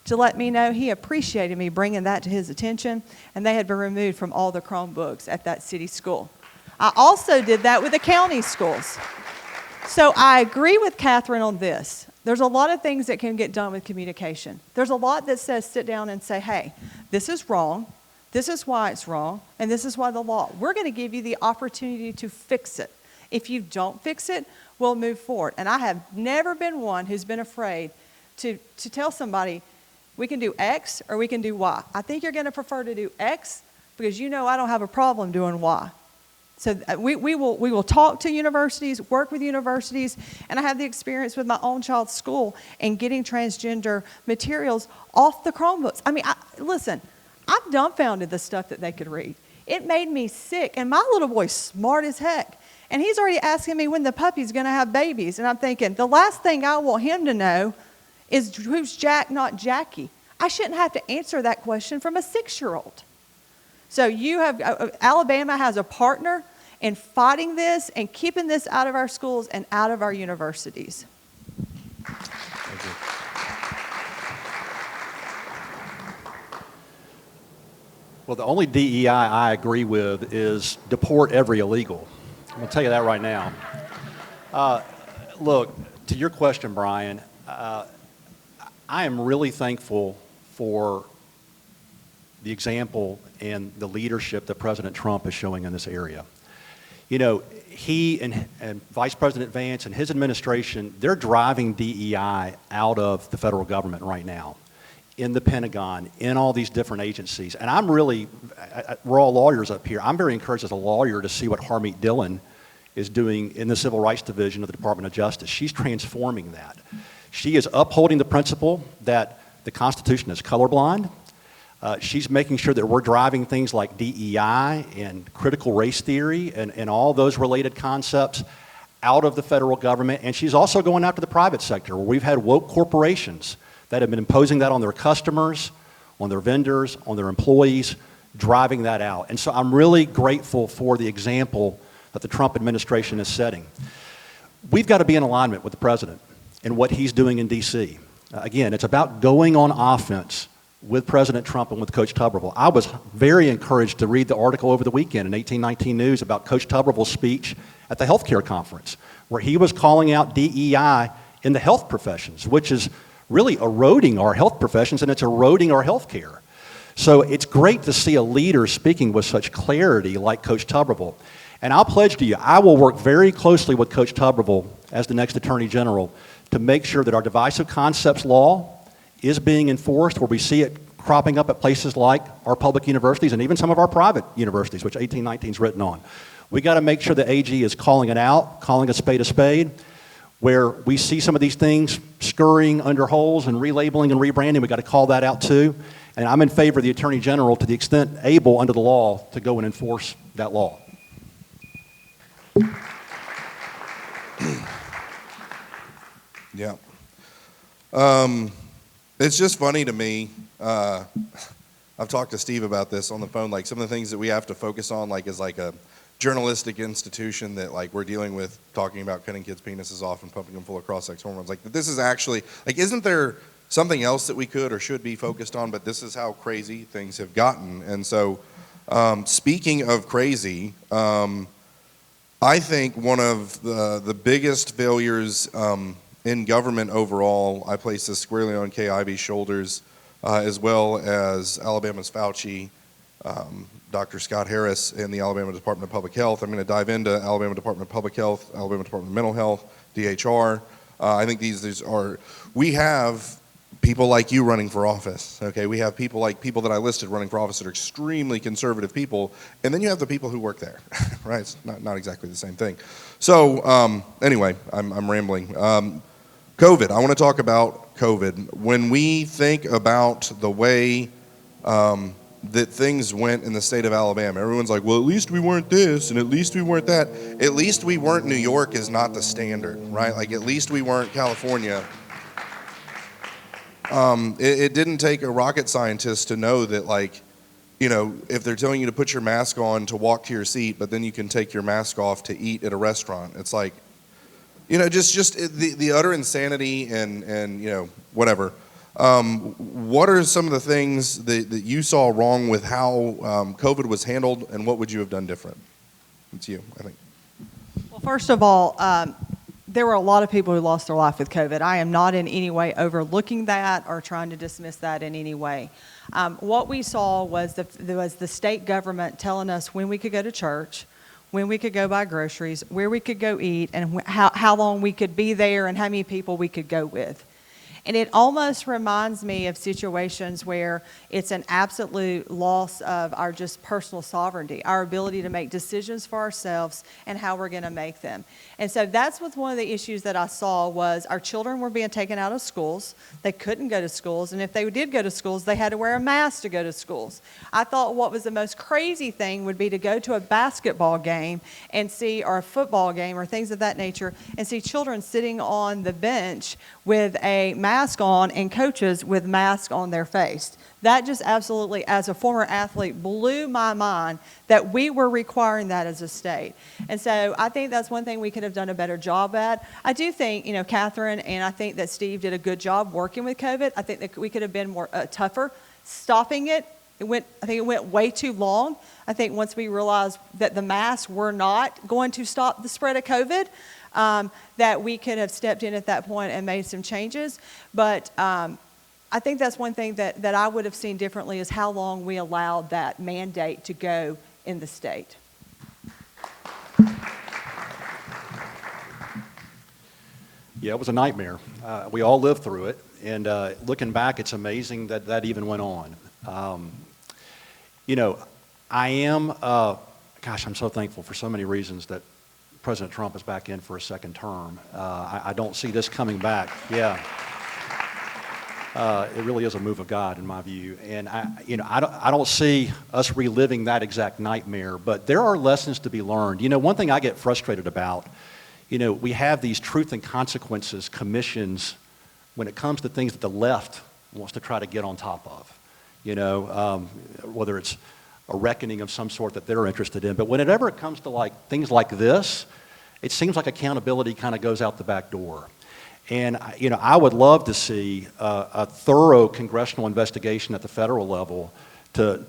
to let me know he appreciated me bringing that to his attention, and they had been removed from all the Chromebooks at that city school. I also did that with the county schools. So I agree with Catherine on this. There's a lot of things that can get done with communication. There's a lot that says sit down and say, hey, this is wrong, this is why it's wrong, and this is why the law. We're going to give you the opportunity to fix it. If you don't fix it, we'll move forward. And I have never been one who's been afraid to tell somebody, we can do X or we can do Y. I think you're going to prefer to do X because you know I don't have a problem doing Y. So we will talk to universities, work with universities, and I have the experience with my own child's school and getting transgender materials off the Chromebooks. I mean, listen, I'm dumbfounded the stuff that they could read. It made me sick, and my little boy's smart as heck. And he's already asking me when the puppy's going to have babies. And I'm thinking, the last thing I want him to know is who's Jack, not Jackie. I shouldn't have to answer that question from a 6-year-old. So you have, Alabama has a partner in fighting this and keeping this out of our schools and out of our universities. Thank you. Well, the only DEI I agree with is deport every illegal. I'm going to tell you that right now. Look, to your question, Brian, I am really thankful for the example and the leadership that President Trump is showing in this area. You know, he and Vice President Vance and his administration, they're driving DEI out of the federal government right now, in the Pentagon, in all these different agencies. And I'm really, we're all lawyers up here, I'm very encouraged as a lawyer to see what Harmeet Dillon is doing in the Civil Rights Division of the Department of Justice. She's transforming that. She is upholding the principle that the Constitution is colorblind. She's making sure that we're driving things like DEI and critical race theory and all those related concepts out of the federal government. And she's also going after the private sector, where we've had woke corporations that have been imposing that on their customers, on their vendors, on their employees, driving that out. And so I'm really grateful for the example that the Trump administration is setting. We've got to be in alignment with the president and what he's doing in D.C. Again, it's about going on offense with President Trump and with Coach Tuberville. I was very encouraged to read the article over the weekend in 1819 News about Coach Tuberville's speech at the healthcare conference, where he was calling out DEI in the health professions, which is really eroding our health professions and it's eroding our health care. So it's great to see a leader speaking with such clarity like Coach Tuberville. And I'll pledge to you, I will work very closely with Coach Tuberville as the next Attorney General to make sure that our divisive concepts law is being enforced, where we see it cropping up at places like our public universities and even some of our private universities, which 1819 is written on. We got to make sure the AG is calling it out, calling a spade, where we see some of these things scurrying under holes and relabeling and rebranding. We got to call that out too. And I'm in favor of the Attorney General, to the extent able under the law, to go and enforce that law. Yeah. It's just funny to me. I've talked to Steve about this on the phone, like some of the things that we have to focus on, like as like a journalistic institution that like we're dealing with, talking about cutting kids' penises off and pumping them full of cross-sex hormones. Like this is actually, like, isn't there something else that we could or should be focused on? But this is how crazy things have gotten. And so, speaking of crazy, I think one of the biggest failures in government overall, I place this squarely on Kay Ivey's shoulders, as well as Alabama's Fauci, Dr. Scott Harris, and the Alabama Department of Public Health. I'm going to dive into Alabama Department of Public Health, Alabama Department of Mental Health, DHR. I think these are, we have people like you running for office, okay? We have people that I listed running for office that are extremely conservative people, and then you have the people who work there, right? It's not exactly the same thing. So anyway, I'm rambling. COVID, I want to talk about COVID. When we think about the way that things went in the state of Alabama, everyone's like, well, at least we weren't this, and at least we weren't that. At least we weren't New York is not the standard, right? Like, at least we weren't California. It didn't take a rocket scientist to know that, like, you know, if they're telling you to put your mask on to walk to your seat, but then you can take your mask off to eat at a restaurant, it's like, you know, just the utter insanity and you know, whatever. What are some of the things that you saw wrong with how COVID was handled, and what would you have done different? It's you, I think. Well, first of all, there were a lot of people who lost their life with COVID. I am not in any way overlooking that or trying to dismiss that in any way. What we saw was the state government telling us when we could go to church, when we could go buy groceries, where we could go eat, and how long we could be there and how many people we could go with. And it almost reminds me of situations where it's an absolute loss of our just personal sovereignty, our ability to make decisions for ourselves and how we're going to make them. And so that's what's one of the issues that I saw was our children were being taken out of schools. They couldn't go to schools. And if they did go to schools, they had to wear a mask to go to schools. I thought what was the most crazy thing would be to go to a basketball game and see, or a football game or things of that nature, and see children sitting on the bench with a mask on and coaches with masks on their face. That just absolutely, as a former athlete, blew my mind that we were requiring that as a state. And so I think that's one thing we could have done a better job at. I do think, you know, Catherine and I think that Steve did a good job working with COVID. I think that we could have been more tougher stopping it. I think it went way too long. I think once we realized that the masks were not going to stop the spread of COVID, that we could have stepped in at that point and made some changes. But I think that's one thing that I would have seen differently is how long we allowed that mandate to go in the state. Yeah, it was a nightmare. We all lived through it, and looking back, it's amazing that that even went on. You know, I am, gosh, I'm so thankful for so many reasons that President Trump is back in for a second term. I don't see this coming back. Yeah. It really is a move of God in my view. And I don't see us reliving that exact nightmare, but there are lessons to be learned. You know, one thing I get frustrated about, you know, we have these truth and consequences commissions when it comes to things that the left wants to try to get on top of, you know, whether it's a reckoning of some sort that they're interested in. But whenever it comes to like things like this, it seems like accountability kind of goes out the back door. And, you know, I would love to see a thorough congressional investigation at the federal level to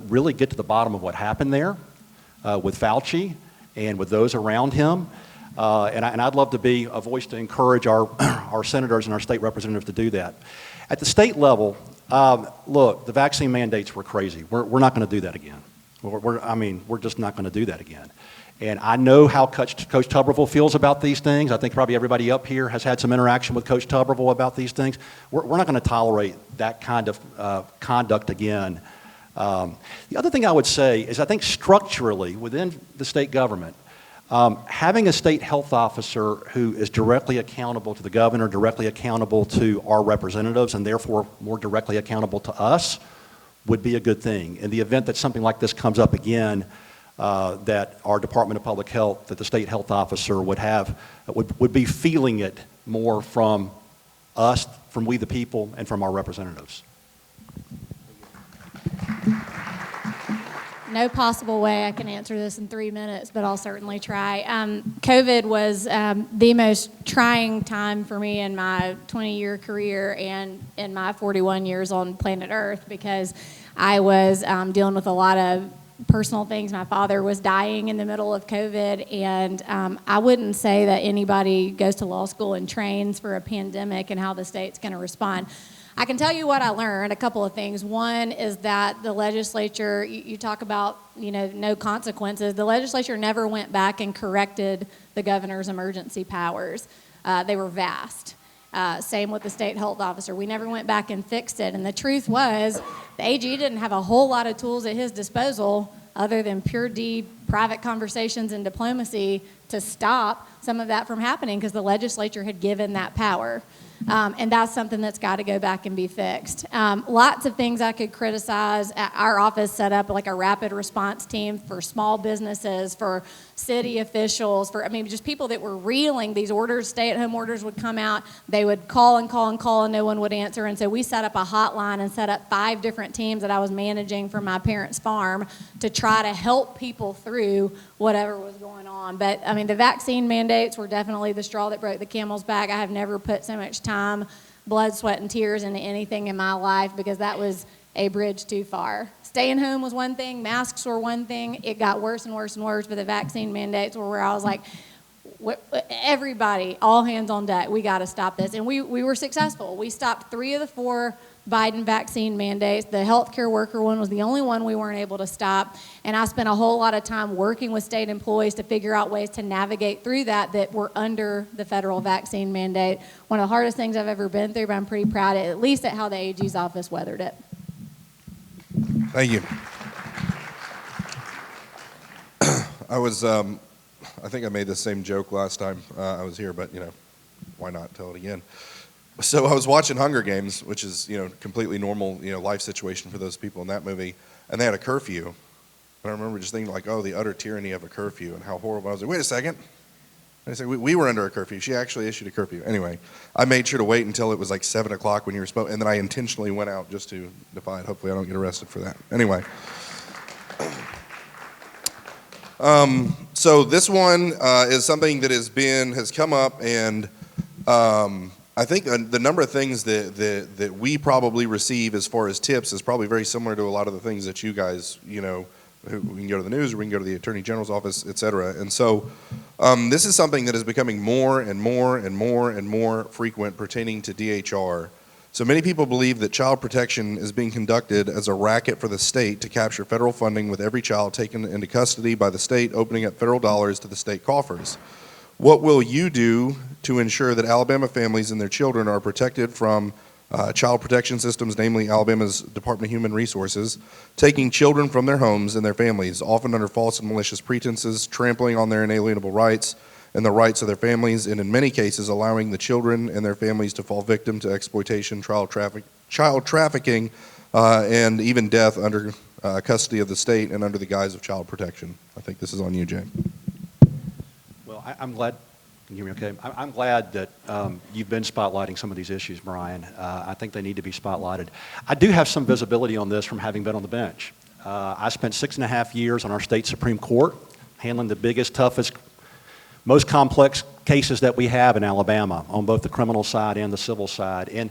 really get to the bottom of what happened there with Fauci and with those around him. And I'd love to be a voice to encourage our senators and our state representatives to do that. At the state level, look, the vaccine mandates were crazy. We're not going to do that again. We're just not going to do that again. And I know how Coach Tuberville feels about these things. I think probably everybody up here has had some interaction with Coach Tuberville about these things. We're not going to tolerate that kind of conduct again. The other thing I would say is I think structurally within the state government, having a state health officer who is directly accountable to the governor, directly accountable to our representatives, and therefore more directly accountable to us would be a good thing. In the event that something like this comes up again, that our Department of Public Health, that the state health officer would be feeling it more from us, from we the people, and from our representatives. No possible way I can answer this in 3 minutes, but I'll certainly try. COVID was the most trying time for me in my 20-year career and in my 41 years on planet Earth, because I was dealing with a lot of personal things. My father was dying in the middle of COVID, and I wouldn't say that anybody goes to law school and trains for a pandemic and how the state's going to respond. I can tell you what I learned, a couple of things. One is that the legislature, you talk about, no consequences. The legislature never went back and corrected the governor's emergency powers. They were vast. Same with the state health officer. We never went back and fixed it. And the truth was, the AG didn't have a whole lot of tools at his disposal other than pure D private conversations and diplomacy to stop some of that from happening, because the legislature had given that power. And that's something that's got to go back and be fixed. Lots of things I could criticize. Our office set up like a rapid response team for small businesses, for city officials, just people that were reeling. These orders, stay-at-home orders would come out. They would call and call and call, and no one would answer. And so we set up a hotline and set up 5 different teams that I was managing from my parents' farm to try to help people through whatever was going on. But, the vaccine mandates were definitely the straw that broke the camel's back. I have never put so much time, blood, sweat, and tears into anything in my life, because that was a bridge too far. Staying home was one thing, masks were one thing. It got worse and worse and worse, but the vaccine mandates were where I was like, everybody, all hands on deck, we got to stop this. And we were successful. We stopped 3 of the 4 Biden vaccine mandates. The healthcare worker one was the only one we weren't able to stop. And I spent a whole lot of time working with state employees to figure out ways to navigate through that were under the federal vaccine mandate. One of the hardest things I've ever been through, but I'm pretty proud at least at how the AG's office weathered it. Thank you. I think I made the same joke last time I was here, but why not tell it again? So I was watching Hunger Games, which is completely normal life situation for those people in that movie, and they had a curfew. And I remember just thinking the utter tyranny of a curfew and how horrible. I was like, wait a second. And I said, we were under a curfew. She actually issued a curfew. Anyway, I made sure to wait until it was 7 o'clock when you were supposed, and then I intentionally went out just to defy it. Hopefully I don't get arrested for that. Anyway. So this one is something that has come up, and I think the number of things that we probably receive as far as tips is probably very similar to a lot of the things that you guys, we can go to the news or we can go to the Attorney General's office, et cetera. And so this is something that is becoming more and more and more and more frequent pertaining to DHR. So many people believe that child protection is being conducted as a racket for the state to capture federal funding, with every child taken into custody by the state opening up federal dollars to the state coffers. What will you do to ensure that Alabama families and their children are protected from child protection systems, namely Alabama's Department of Human Resources, taking children from their homes and their families, often under false and malicious pretenses, trampling on their inalienable rights and the rights of their families, and in many cases allowing the children and their families to fall victim to exploitation, child trafficking, and even death under custody of the state and under the guise of child protection? I think this is on you, Jay. Well, I'm glad. Can you hear me okay? I'm glad that you've been spotlighting some of these issues, Brian. I think they need to be spotlighted. I do have some visibility on this from having been on the bench. I spent 6.5 years on our state Supreme Court, handling the biggest, toughest, most complex cases that we have in Alabama on both the criminal side and the civil side. And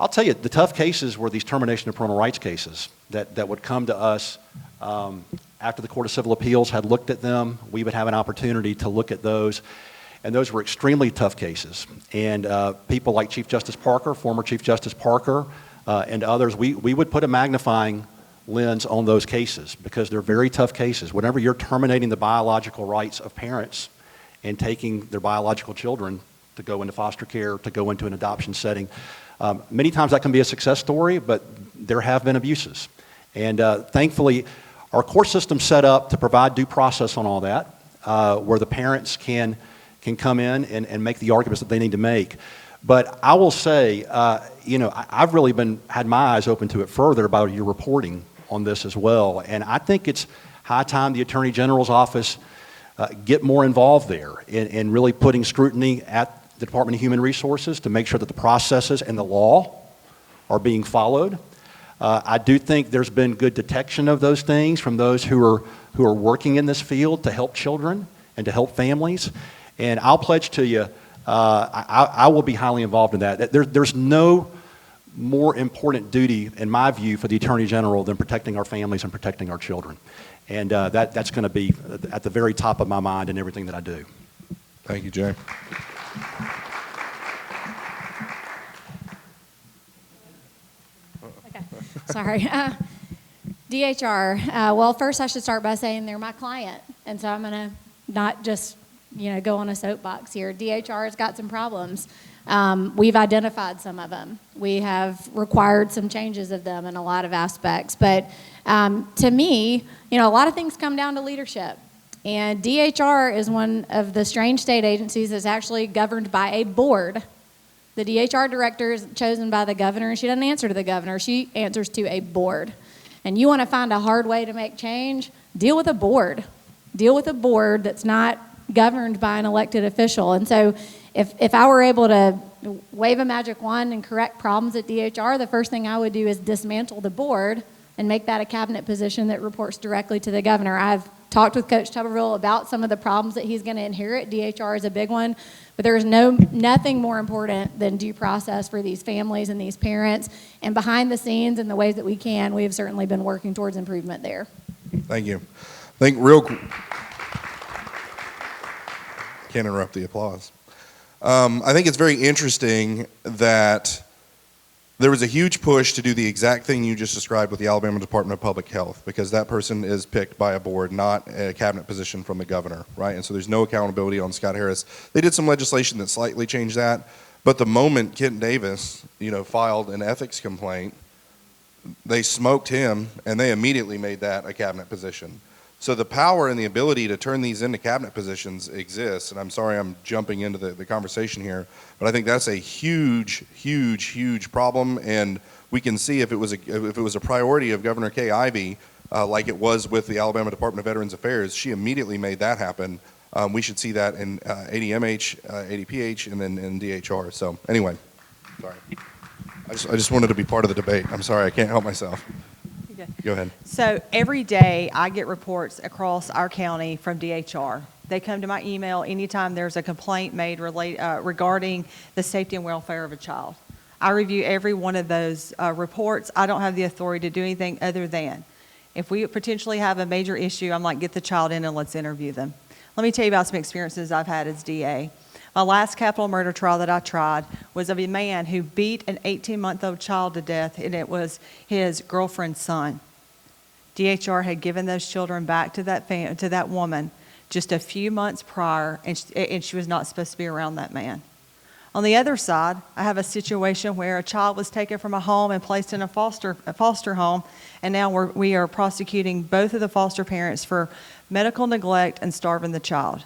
I'll tell you, the tough cases were these termination of parental rights cases that would come to us after the Court of Civil Appeals had looked at them. We would have an opportunity to look at those. And those were extremely tough cases. And people like Chief Justice Parker, former Chief Justice Parker, and others, we would put a magnifying lens on those cases because they're very tough cases. Whenever you're terminating the biological rights of parents and taking their biological children to go into foster care, to go into an adoption setting, many times that can be a success story, but there have been abuses. And thankfully, our court system's set up to provide due process on all that, where the parents can come in and make the arguments that they need to make. But I will say, I've really had my eyes open to it further about your reporting on this as well. And I think it's high time the Attorney General's office get more involved there in really putting scrutiny at the Department of Human Resources to make sure that the processes and the law are being followed. I do think there's been good detection of those things from those who are working in this field to help children and to help families. And I'll pledge to you, I will be highly involved in that. There's no more important duty, in my view, for the Attorney General than protecting our families and protecting our children. And that's going to be at the very top of my mind in everything that I do. Thank you, Jay. Okay, sorry. DHR, well, first I should start by saying they're my client. And so I'm going to not just, go on a soapbox here. DHR has got some problems. We've identified some of them. We have required some changes of them in a lot of aspects. But to me, a lot of things come down to leadership. And DHR is one of the strange state agencies that's actually governed by a board. The DHR director is chosen by the governor, and she doesn't answer to the governor. She answers to a board. And you want to find a hard way to make change? Deal with a board. Deal with a board that's not governed by an elected official. And so if I were able to wave a magic wand and correct problems at DHR, the first thing I would do is dismantle the board and make that a cabinet position that reports directly to the governor. I've talked with Coach Tuberville about some of the problems that he's going to inherit. DHR is a big one, but there is nothing more important than due process for these families and these parents. And behind the scenes, in the ways that we can, we have certainly been working towards improvement there. Thank you. Can't interrupt the applause. I think it's very interesting that there was a huge push to do the exact thing you just described with the Alabama Department of Public Health, because that person is picked by a board, not a cabinet position from the governor, right? And so there's no accountability on Scott Harris. They did some legislation that slightly changed that, but the moment Kent Davis, filed an ethics complaint, they smoked him, and they immediately made that a cabinet position. So the power and the ability to turn these into cabinet positions exists, and I'm sorry I'm jumping into the conversation here, but I think that's a huge, huge, huge problem, and we can see if it was a priority of Governor Kay Ivey, like it was with the Alabama Department of Veterans Affairs, she immediately made that happen. We should see that in ADMH, ADPH, and then in DHR. So anyway, sorry. I just wanted to be part of the debate. I'm sorry, I can't help myself. Go ahead. So every day I get reports across our county from DHR. They come to my email anytime there's a complaint made regarding the safety and welfare of a child. I review every one of those reports. I don't have the authority to do anything other than if we potentially have a major issue, I'm like, get the child in and let's interview them. Let me tell you about some experiences I've had as DA. My last capital murder trial that I tried was of a man who beat an 18-month-old child to death, and it was his girlfriend's son. DHR had given those children back to that woman just a few months prior, and she was not supposed to be around that man. On the other side, I have a situation where a child was taken from a home and placed in a foster home, and now we are prosecuting both of the foster parents for medical neglect and starving the child.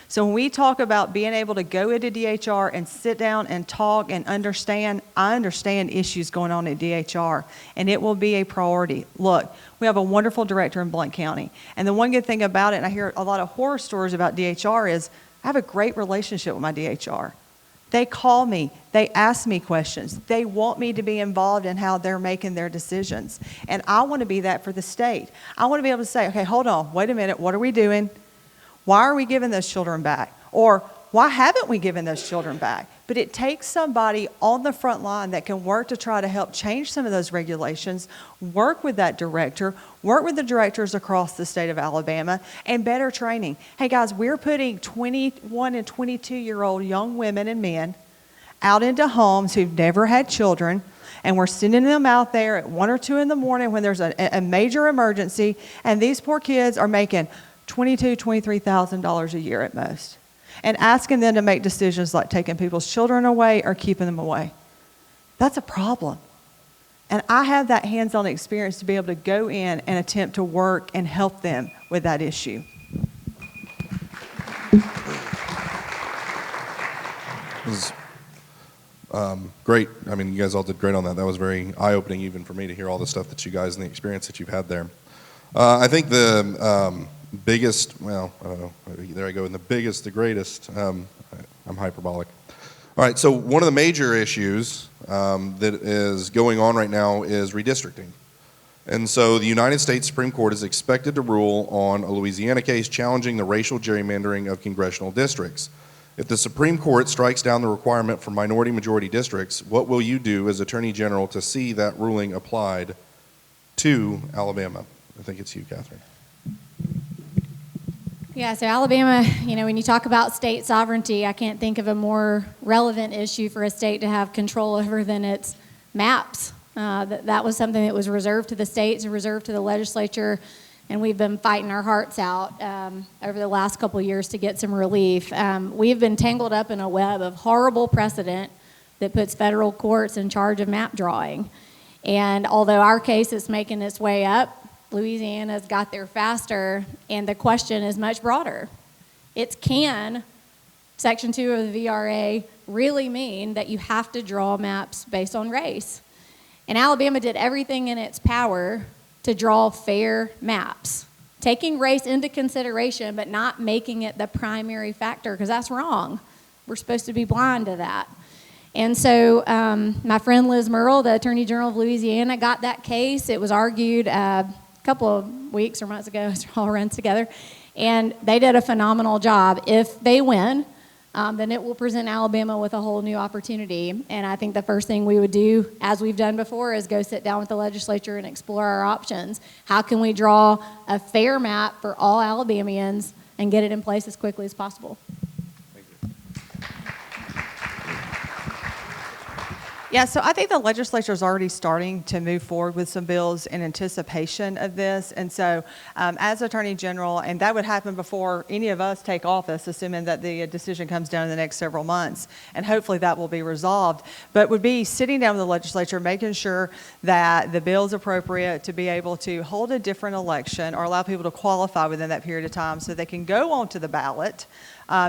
So when we talk about being able to go into DHR and sit down and talk and understand, I understand issues going on at DHR, and it will be a priority. Look, we have a wonderful director in Blount County, and the one good thing about it, and I hear a lot of horror stories about DHR, is I have a great relationship with my DHR. They call me, they ask me questions, they want me to be involved in how they're making their decisions, and I want to be that for the state. I want to be able to say, okay, hold on, wait a minute, what are we doing? Why are we giving those children back? Or why haven't we given those children back? But it takes somebody on the front line that can work to try to help change some of those regulations, work with that director, work with the directors across the state of Alabama, and better training. Hey guys, we're putting 21 and 22-year-old young women and men out into homes who've never had children, and we're sending them out there at 1 or 2 in the morning when there's a major emergency, and these poor kids are making $22,000, $23,000 a year at most, and asking them to make decisions like taking people's children away or keeping them away. That's a problem. And I have that hands-on experience to be able to go in and attempt to work and help them with that issue. This is great. I mean, you guys all did great on that. That was very eye-opening even for me to hear all the stuff that you guys and the experience that you've had there. I think the biggest, well, I don't know, there I go, and the biggest, the greatest, I'm hyperbolic. All right, so one of the major issues that is going on right now is redistricting. And so the United States Supreme Court is expected to rule on a Louisiana case challenging the racial gerrymandering of congressional districts. If the Supreme Court strikes down the requirement for minority-majority districts, what will you do as Attorney General to see that ruling applied to Alabama? I think it's you, Catherine. Yeah, so Alabama, when you talk about state sovereignty, I can't think of a more relevant issue for a state to have control over than its maps. That was something that was reserved to the states and reserved to the legislature, and we've been fighting our hearts out over the last couple of years to get some relief. We've been tangled up in a web of horrible precedent that puts federal courts in charge of map drawing. And although our case is making its way up, Louisiana's got there faster, and the question is much broader. Can Section 2 of the VRA really mean that you have to draw maps based on race? And Alabama did everything in its power to draw fair maps, taking race into consideration, but not making it the primary factor, because that's wrong. We're supposed to be blind to that. And so my friend Liz Murrill, the Attorney General of Louisiana, got that case. It was argued a couple of weeks or months ago. It all runs together. And they did a phenomenal job. If they win, then it will present Alabama with a whole new opportunity. And I think the first thing we would do, as we've done before, is go sit down with the legislature and explore our options. How can we draw a fair map for all Alabamians and get it in place as quickly as possible? Yeah, so I think the legislature is already starting to move forward with some bills in anticipation of this. And so as Attorney General, and that would happen before any of us take office, assuming that the decision comes down in the next several months, and hopefully that will be resolved, but would be sitting down with the legislature, making sure that the bill is appropriate to be able to hold a different election or allow people to qualify within that period of time so they can go onto the ballot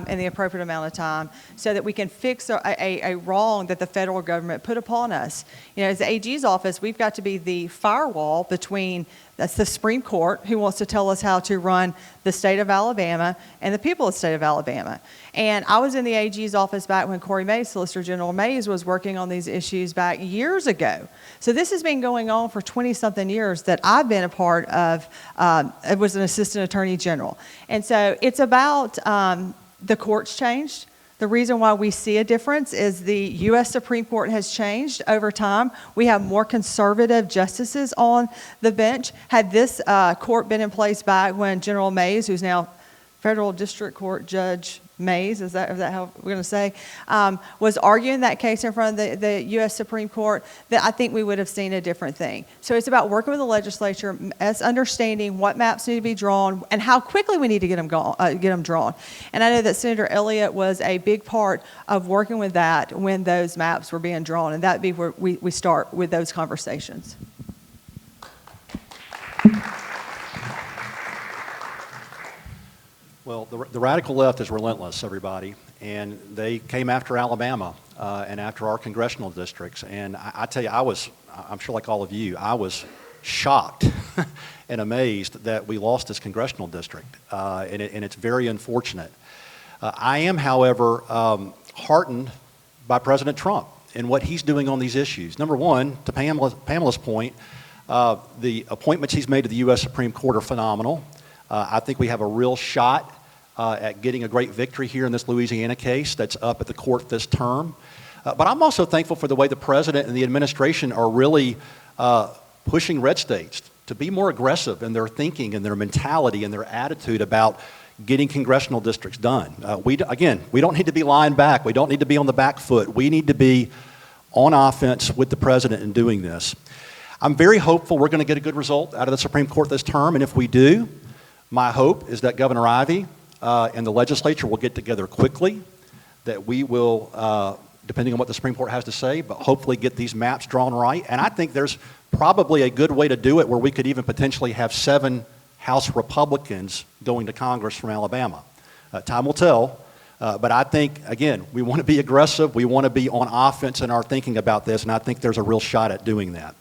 in the appropriate amount of time so that we can fix a wrong that the federal government put upon us. As the AG's office, we've got to be the firewall between, that's the Supreme Court, who wants to tell us how to run the state of Alabama, and the people of the state of Alabama. And I was in the AG's office back when Corey Mays, Solicitor General Mays, was working on these issues back years ago. So this has been going on for 20-something years that I've been a part of. I was an assistant attorney general. And so it's about the courts changed. The reason why we see a difference is the U.S. Supreme Court has changed over time. We have more conservative justices on the bench. Had this court been in place back when General Mays, who's now Federal District Court Judge Mays, is that how we're going to say, was arguing that case in front of the U.S. Supreme Court, that I think we would have seen a different thing. So it's about working with the legislature, as understanding what maps need to be drawn and how quickly we need to get them drawn. And I know that Senator Elliott was a big part of working with that when those maps were being drawn, and that'd be where we start with those conversations. Well, the radical left is relentless, everybody, and they came after Alabama and after our congressional districts. And I tell you, I'm sure like all of you, I was shocked and amazed that we lost this congressional district, and it's very unfortunate. I am, however, heartened by President Trump and what he's doing on these issues. Number one, to Pamela's point, the appointments he's made to the U.S. Supreme Court are phenomenal. I think we have a real shot at getting a great victory here in this Louisiana case that's up at the court this term. But I'm also thankful for the way the president and the administration are really pushing red states to be more aggressive in their thinking and their mentality and their attitude about getting congressional districts done. We don't need to be lying back. We don't need to be on the back foot. We need to be on offense with the president in doing this. I'm very hopeful we're going to get a good result out of the Supreme Court this term, and if we do, my hope is that Governor Ivey and the legislature will get together quickly, that we will, depending on what the Supreme Court has to say, but hopefully get these maps drawn right. And I think there's probably a good way to do it where we could even potentially have 7 House Republicans going to Congress from Alabama. Time will tell, but I think, again, we want to be aggressive. We want to be on offense in our thinking about this, and I think there's a real shot at doing that.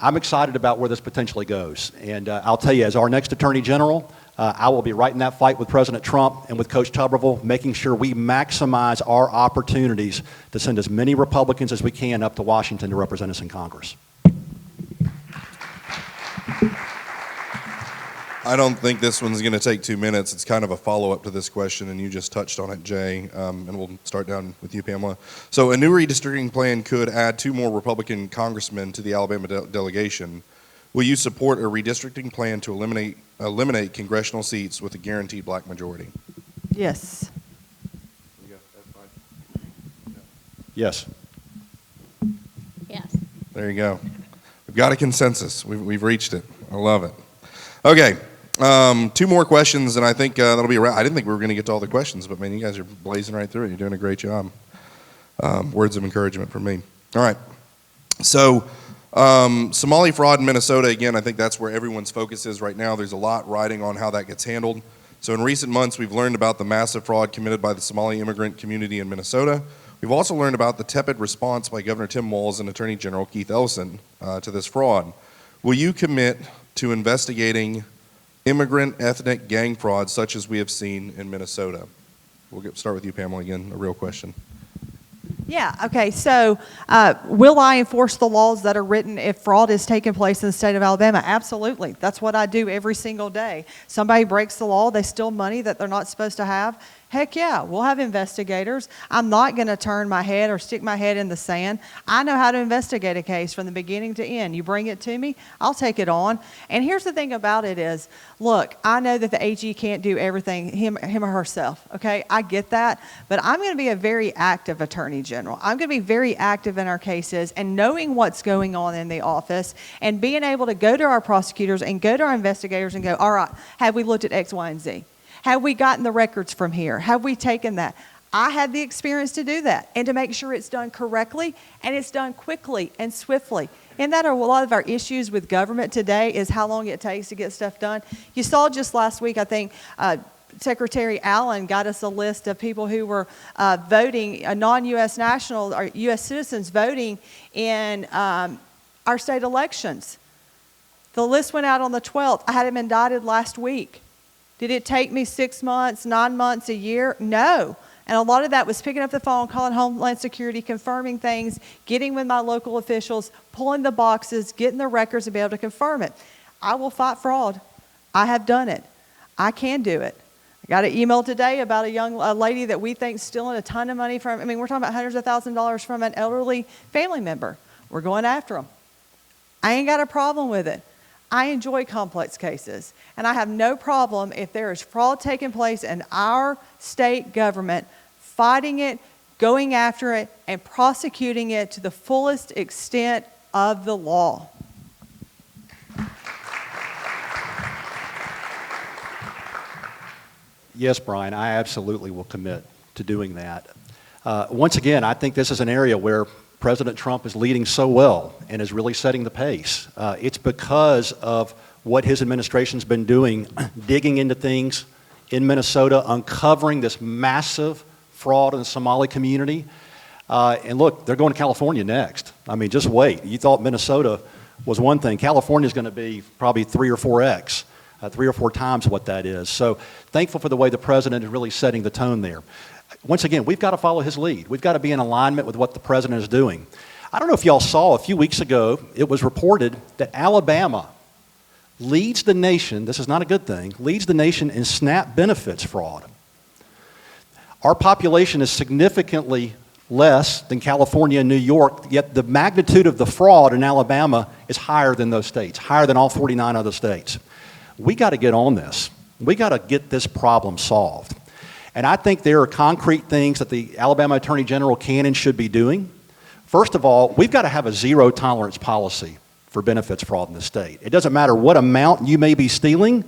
I'm excited about where this potentially goes. And I'll tell you, as our next Attorney General, I will be right in that fight with President Trump and with Coach Tuberville, making sure we maximize our opportunities to send as many Republicans as we can up to Washington to represent us in Congress. I don't think this one's going to take 2 minutes. It's kind of a follow-up to this question, and you just touched on it, Jay, and we'll start down with you, Pamela. So a new redistricting plan could add 2 more Republican congressmen to the Alabama delegation. Will you support a redistricting plan to eliminate congressional seats with a guaranteed black majority? Yes. Yes. Yes. There you go. We've got a consensus. We've reached it. I love it. Okay. 2 more questions, and I think that'll be around. I didn't think we were going to get to all the questions, but man, you guys are blazing right through it. You're doing a great job. Words of encouragement from me. All right. So, Somali fraud in Minnesota, again, I think that's where everyone's focus is right now. There's a lot riding on how that gets handled. So in recent months, we've learned about the massive fraud committed by the Somali immigrant community in Minnesota. We've also learned about the tepid response by Governor Tim Walz and Attorney General Keith Ellison to this fraud. Will you commit to investigating immigrant ethnic gang fraud such as we have seen in Minnesota? We'll start with you, Pamela, again, a real question. Yeah, okay, so will I enforce the laws that are written if fraud is taking place in the state of Alabama? Absolutely. That's what I do every single day. Somebody breaks the law, they steal money that they're not supposed to have. Heck yeah, we'll have investigators. I'm not going to turn my head or stick my head in the sand. I know how to investigate a case from the beginning to end. You bring it to me, I'll take it on. And here's the thing about it is, look, I know that the AG can't do everything, him or herself, okay? I get that, but I'm going to be a very active Attorney General. I'm going to be very active in our cases and knowing what's going on in the office and being able to go to our prosecutors and go to our investigators and go, all right, have we looked at X, Y, and Z? Have we gotten the records from here? Have we taken that? I had the experience to do that and to make sure it's done correctly and it's done quickly and swiftly. And that are a lot of our issues with government today is how long it takes to get stuff done. You saw just last week, I think, Secretary Allen got us a list of people who were voting, non-U.S. nationals or U.S. citizens voting in our state elections. The list went out on the 12th. I had him indicted last week. Did it take me 6 months, 9 months, a year? No. And a lot of that was picking up the phone, calling Homeland Security, confirming things, getting with my local officials, pulling the boxes, getting the records and be able to confirm it. I will fight fraud. I have done it. I can do it. I got an email today about a lady that we think is stealing a ton of money from, we're talking about hundreds of thousands of dollars from an elderly family member. We're going after them. I ain't got a problem with it. I enjoy complex cases, and I have no problem if there is fraud taking place in our state government, fighting it, going after it, and prosecuting it to the fullest extent of the law. Yes, Brian, I absolutely will commit to doing that. Once again, I think this is an area where President Trump is leading so well and is really setting the pace. It's because of what his administration's been doing, digging into things in Minnesota, uncovering this massive fraud in the Somali community. And look, they're going to California next. Just wait. You thought Minnesota was one thing. California's going to be probably 3 or 4x, 3 or 4 times what that is. So thankful for the way the president is really setting the tone there. Once again, we've got to follow his lead. We've got to be in alignment with what the president is doing. I don't know if y'all saw a few weeks ago, it was reported that Alabama leads the nation, this is not a good thing, leads the nation in SNAP benefits fraud. Our population is significantly less than California and New York, yet the magnitude of the fraud in Alabama is higher than those states, higher than all 49 other states. We got to get on this. We got to get this problem solved. And I think there are concrete things that the Alabama Attorney General can and should be doing. First of all, we've got to have a zero tolerance policy for benefits fraud in the state. It doesn't matter what amount you may be stealing.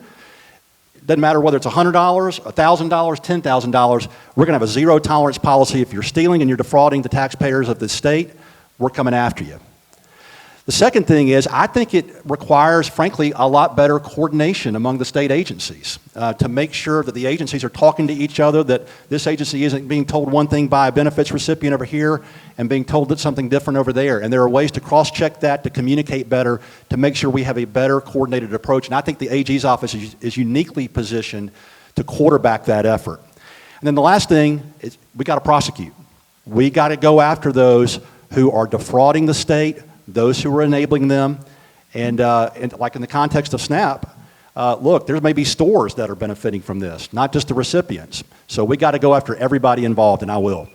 It doesn't matter whether it's $100, $1,000, $10,000. We're going to have a zero tolerance policy. If you're stealing and you're defrauding the taxpayers of the state, we're coming after you. The second thing is, I think it requires, frankly, a lot better coordination among the state agencies to make sure that the agencies are talking to each other, that this agency isn't being told one thing by a benefits recipient over here and being told that something different over there. And there are ways to cross-check that, to communicate better, to make sure we have a better coordinated approach. And I think the AG's office is uniquely positioned to quarterback that effort. And then the last thing is we got to prosecute. We got to go after those who are defrauding the state, those who are enabling them, and like in the context of SNAP, look, there may be stores that are benefiting from this, not just the recipients. So we got to go after everybody involved, and I will.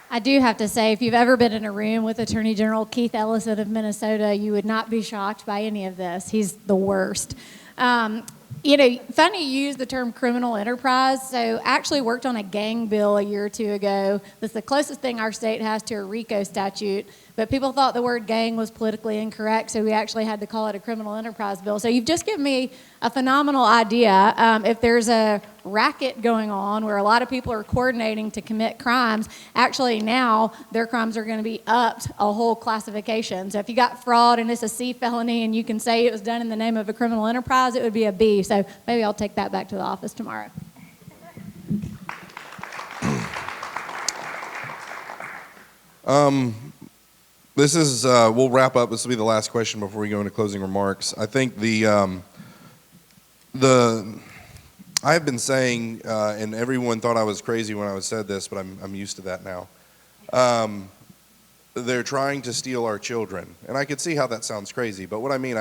I do have to say, if you've ever been in a room with Attorney General Keith Ellison of Minnesota, you would not be shocked by any of this. He's the worst. You know, funny you use the term criminal enterprise. So I actually worked on a gang bill a year or two ago. That's the closest thing our state has to a RICO statute. But people thought the word gang was politically incorrect, so we actually had to call it a criminal enterprise bill. So you've just given me a phenomenal idea. If there's a racket going on where a lot of people are coordinating to commit crimes, actually now their crimes are going to be upped a whole classification. So if you got fraud and it's a C felony and you can say it was done in the name of a criminal enterprise, it would be a B. So maybe I'll take that back to the office tomorrow. This is, we'll wrap up. This will be the last question before we go into closing remarks. I think I've been saying, and everyone thought I was crazy when I said this, but I'm used to that now. They're trying to steal our children. And I could see how that sounds crazy, but what I mean,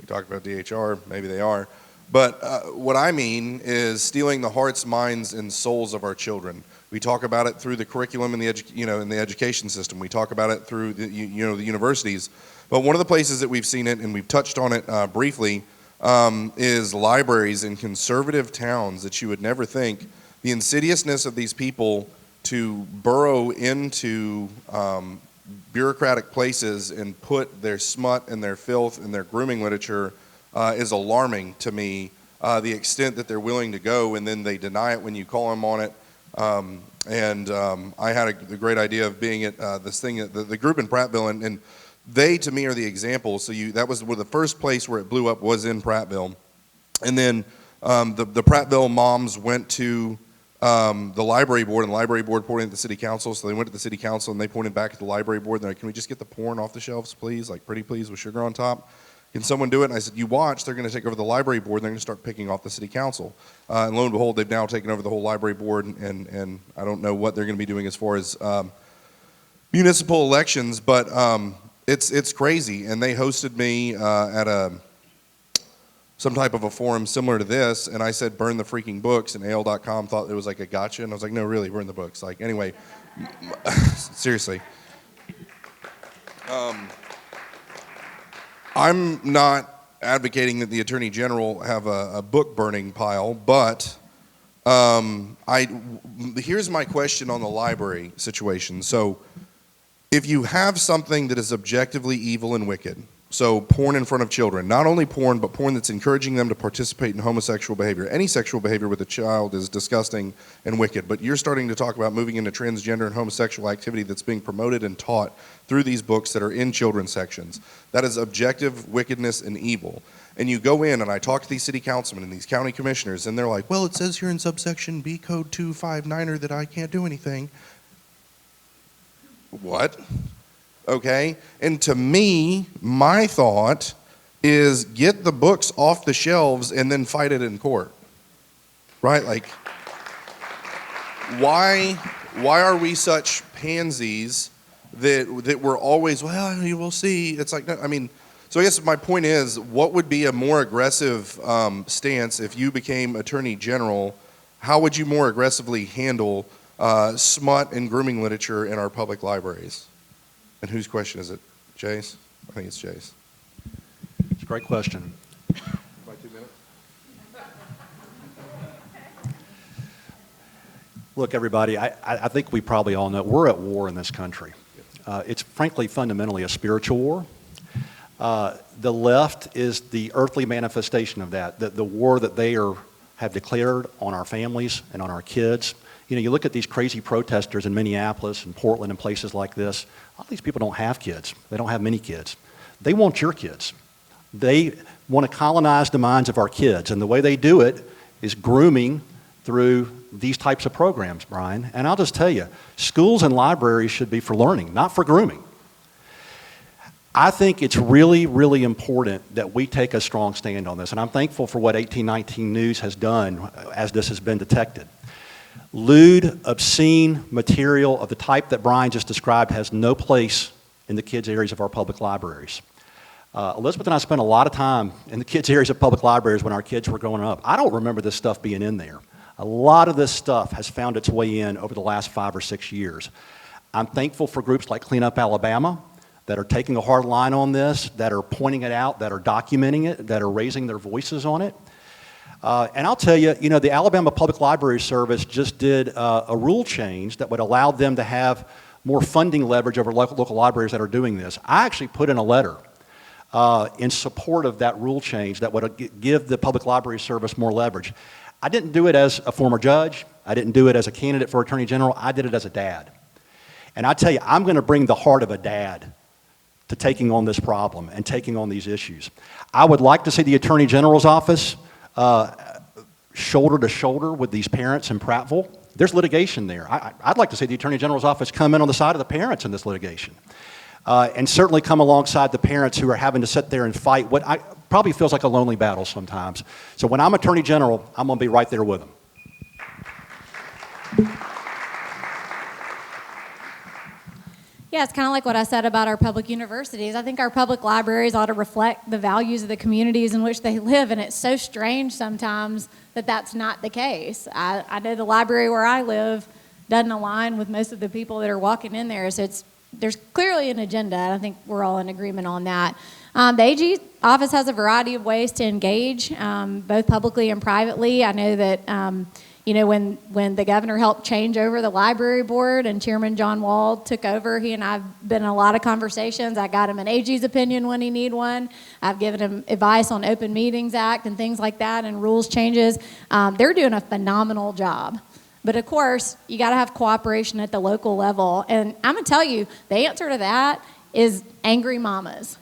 we talked about DHR, maybe they are. But what I mean is stealing the hearts, minds, and souls of our children. We talk about it through the curriculum in the education system. We talk about it through the universities. But one of the places that we've seen it, and we've touched on it briefly, is libraries in conservative towns that you would never think. The insidiousness of these people to burrow into bureaucratic places and put their smut and their filth and their grooming literature is alarming to me. The extent that they're willing to go and then they deny it when you call them on it. I had the great idea of being at this thing, the group in Prattville, and they to me are the example. So that was where the first place where it blew up was in Prattville, and then the Prattville moms went to the library board, and the library board pointed at the city council. So they went to the city council and they pointed back at the library board. They're like, "Can we just get the porn off the shelves, please? Like Pretty Please with sugar on top? Can someone do it?" And I said, "You watch, they're going to take over the library board, and they're going to start picking off the city council." And lo and behold, they've now taken over the whole library board, and I don't know what they're going to be doing as far as municipal elections, but it's crazy. And they hosted me at some type of a forum similar to this, and I said, "Burn the freaking books," and AL.com thought it was like a gotcha, and I was like, "No, really, burn the books." Like, anyway, seriously. I'm not advocating that the Attorney General have a book burning pile, but here's my question on the library situation. So if you have something that is objectively evil and wicked, so porn in front of children, not only porn, but porn that's encouraging them to participate in homosexual behavior. Any sexual behavior with a child is disgusting and wicked, but you're starting to talk about moving into transgender and homosexual activity that's being promoted and taught through these books that are in children's sections. That is objective wickedness and evil. And you go in, and I talk to these city councilmen and these county commissioners, and they're like, "Well, it says here in subsection B code 259er that I can't do anything." What? Okay, and to me, my thought is get the books off the shelves and then fight it in court, right? Like, why are we such pansies that we're always, well, we'll see. It's like, I mean, so I guess my point is, what would be a more aggressive stance if you became Attorney General? How would you more aggressively handle smut and grooming literature in our public libraries? And whose question is it? Jay's? I think it's Jay's. It's a great question. By 2 minutes? Look, everybody, I think we probably all know we're at war in this country. It's frankly fundamentally a spiritual war. The left is the earthly manifestation of that, the war that they have declared on our families and on our kids You know, you look at these crazy protesters in Minneapolis and Portland and places like this. A lot of these people don't have kids. They don't have many kids. They want your kids. They want to colonize the minds of our kids, and the way they do it is grooming through these types of programs, Brian. And I'll just tell you, schools and libraries should be for learning, not for grooming. I think it's really, really important that we take a strong stand on this, and I'm thankful for what 1819 News has done as this has been detected. Lewd, obscene material of the type that Brian just described has no place in the kids' areas of our public libraries. Elizabeth and I spent a lot of time in the kids' areas of public libraries when our kids were growing up. I don't remember this stuff being in there. A lot of this stuff has found its way in over the last 5 or 6 years. I'm thankful for groups like Clean Up Alabama that are taking a hard line on this, that are pointing it out, that are documenting it, that are raising their voices on it. And I'll tell you, the Alabama Public Library Service just did a rule change that would allow them to have more funding leverage over local libraries that are doing this. I actually put in a letter in support of that rule change that would give the Public Library Service more leverage. I didn't do it as a former judge. I didn't do it as a candidate for Attorney General. I did it as a dad. And I tell you, I'm going to bring the heart of a dad to taking on this problem and taking on these issues. I would like to see the Attorney General's office shoulder to shoulder with these parents in Prattville. There's litigation there. I'd like to see the Attorney General's office come in on the side of the parents in this litigation. And certainly come alongside the parents who are having to sit there and fight what probably feels like a lonely battle sometimes. So when I'm Attorney General, I'm going to be right there with them. Yeah, it's kind of like what I said about our public universities. I think our public libraries ought to reflect the values of the communities in which they live, and it's so strange sometimes that that's not the case. I know the library where I live doesn't align with most of the people that are walking in there, so there's clearly an agenda, and I think we're all in agreement on that. The AG office has a variety of ways to engage, both publicly and privately. I know that when the governor helped change over the library board and Chairman John Wall took over, he and I have been in a lot of conversations. I got him an AG's opinion when he needed one. I've given him advice on Open Meetings Act and things like that and rules changes. They're doing a phenomenal job. But of course, you got to have cooperation at the local level. And I'm going to tell you, the answer to that is angry mamas.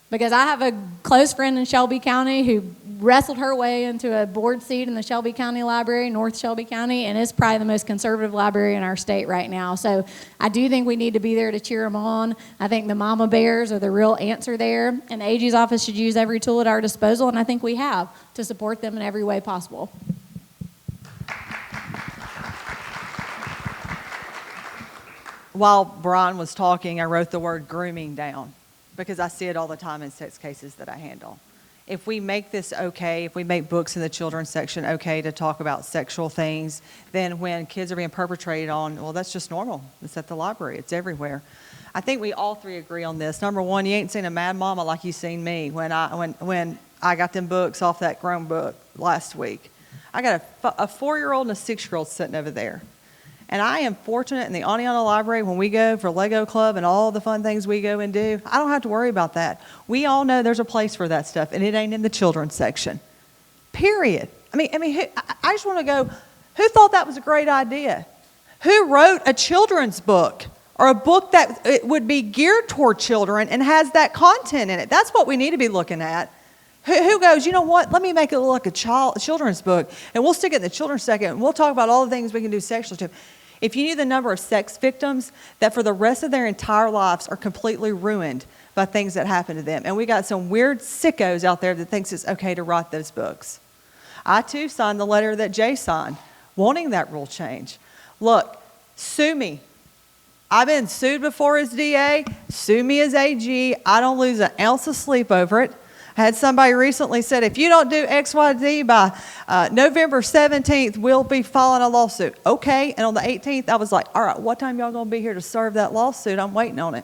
Because I have a close friend in Shelby County who wrestled her way into a board seat in the Shelby County Library, North Shelby County, and it's probably the most conservative library in our state right now. So I do think we need to be there to cheer them on. I think the mama bears are the real answer there, and the AG's office should use every tool at our disposal, and I think we have, to support them in every way possible. While Brian was talking, I wrote the word grooming down because I see it all the time in sex cases that I handle. If we make this okay, if we make books in the children's section okay to talk about sexual things, then when kids are being perpetrated on, well, that's just normal. It's at the library. It's everywhere. I think we all three agree on this. Number one, you ain't seen a mad mama like you seen me when I got them books off that grown book last week. I got a 4-year-old and a 6-year-old sitting over there. And I am fortunate in the Aniana Library when we go for Lego Club and all the fun things we go and do, I don't have to worry about that. We all know there's a place for that stuff, and it ain't in the children's section. Period. I mean, I just want to go, who thought that was a great idea? Who wrote a children's book or a book that it would be geared toward children and has that content in it? That's what we need to be looking at. Who goes, you know what, let me make it look like a children's book, and we'll stick it in the children's section, and we'll talk about all the things we can do sexually to them. If you knew the number of sex victims that for the rest of their entire lives are completely ruined by things that happen to them. And we got some weird sickos out there that thinks it's okay to write those books. I too signed the letter that Jay signed, wanting that rule change. Look, sue me. I've been sued before as DA, sue me as AG. I don't lose an ounce of sleep over it. I had somebody recently said, if you don't do XYZ by November 17th, we'll be filing a lawsuit. Okay, and on the 18th, I was like, all right, what time y'all going to be here to serve that lawsuit? I'm waiting on it.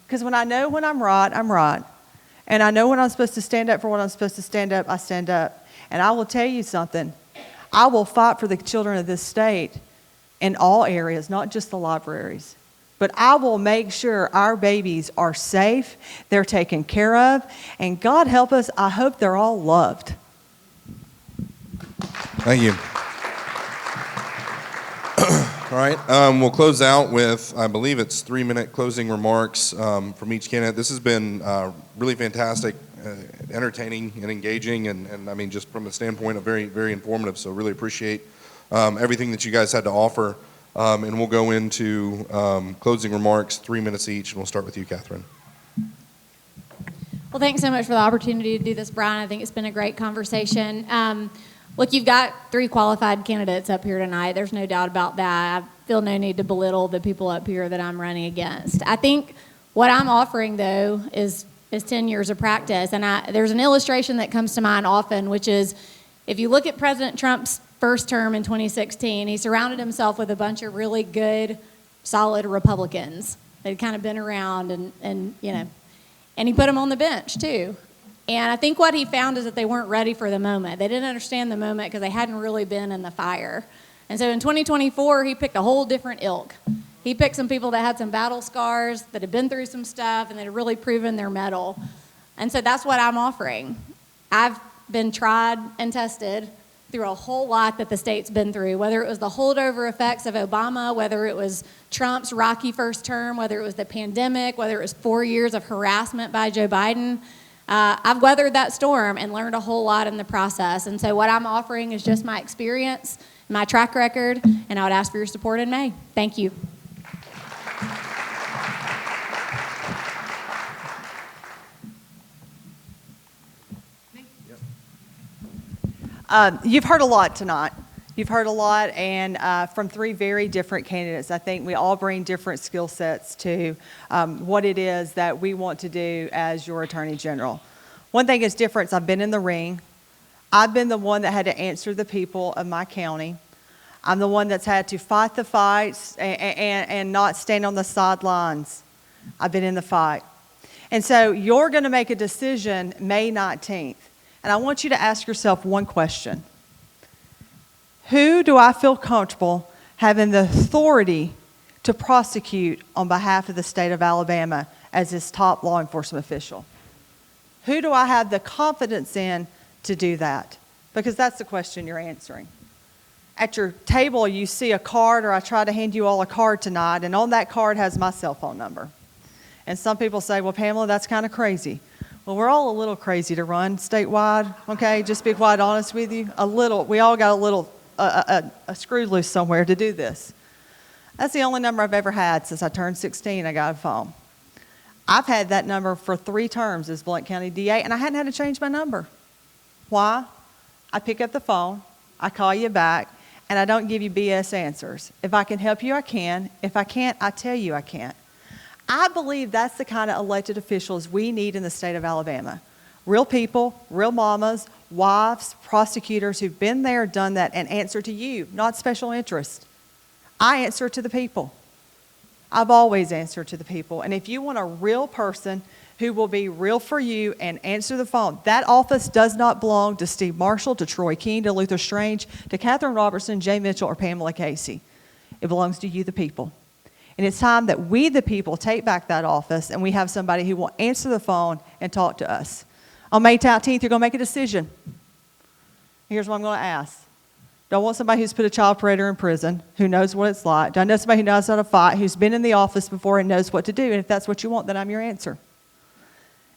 Because when I know when I'm right, I'm right. And I know when I'm supposed to stand up for what I'm supposed to stand up, I stand up. And I will tell you something. I will fight for the children of this state in all areas, not just the libraries. But I will make sure our babies are safe, they're taken care of, and God help us, I hope they're all loved. Thank you. All right, we'll close out with, I believe it's 3-minute closing remarks from each candidate. This has been really fantastic, entertaining and engaging, and I mean, just from the standpoint of very, very informative, so really appreciate everything that you guys had to offer. And we'll go into closing remarks, 3 minutes each, and we'll start with you, Catherine. Well, thanks so much for the opportunity to do this, Brian. I think it's been a great conversation. Look, you've got 3 qualified candidates up here tonight. There's no doubt about that. I feel no need to belittle the people up here that I'm running against. I think what I'm offering, though, is 10 years of practice. And there's an illustration that comes to mind often, which is if you look at President Trump's first term in 2016, he surrounded himself with a bunch of really good, solid Republicans. They'd kind of been around and he put them on the bench, too. And I think what he found is that they weren't ready for the moment. They didn't understand the moment because they hadn't really been in the fire. And so in 2024, he picked a whole different ilk. He picked some people that had some battle scars, that had been through some stuff, and that had really proven their mettle. And so that's what I'm offering. I've been tried and tested through a whole lot that the state's been through, whether it was the holdover effects of Obama, whether it was Trump's rocky first term, whether it was the pandemic, whether it was 4 years of harassment by Joe Biden. I've weathered that storm and learned a whole lot in the process. And so what I'm offering is just my experience, my track record, and I would ask for your support in May. Thank you. You've heard a lot tonight. You've heard a lot, and from 3 very different candidates. I think we all bring different skill sets to what it is that we want to do as your Attorney General. One thing is different. I've been in the ring. I've been the one that had to answer the people of my county. I'm the one that's had to fight the fights and not stand on the sidelines. I've been in the fight. And so you're going to make a decision May 19th. And I want you to ask yourself one question. Who do I feel comfortable having the authority to prosecute on behalf of the state of Alabama as its top law enforcement official? Who do I have the confidence in to do that? Because that's the question you're answering. At your table, you see a card, or I try to hand you all a card tonight, and on that card has my cell phone number. And some people say, well, Pamela, that's kind of crazy. Well, we're all a little crazy to run statewide, okay? Just be quite honest with you. A little. We all got a little a screw loose somewhere to do this. That's the only number I've ever had since I turned 16. I got a phone. I've had that number for 3 terms as Blount County DA, and I hadn't had to change my number. Why? I pick up the phone, I call you back, and I don't give you BS answers. If I can help you, I can. If I can't, I tell you I can't. I believe that's the kind of elected officials we need in the state of Alabama. Real people, real mamas, wives, prosecutors who've been there, done that, and answer to you, not special interest. I answer to the people. I've always answered to the people. And if you want a real person who will be real for you and answer the phone, that office does not belong to Steve Marshall, to Troy King, to Luther Strange, to Catherine Robertson, Jay Mitchell, or Pamela Casey. It belongs to you, the people. And it's time that we, the people, take back that office and we have somebody who will answer the phone and talk to us. On May 19th, you're going to make a decision. Here's what I'm going to ask. Do I want somebody who's put a child predator in prison, who knows what it's like? Do I know somebody who knows how to fight, who's been in the office before and knows what to do? And if that's what you want, then I'm your answer.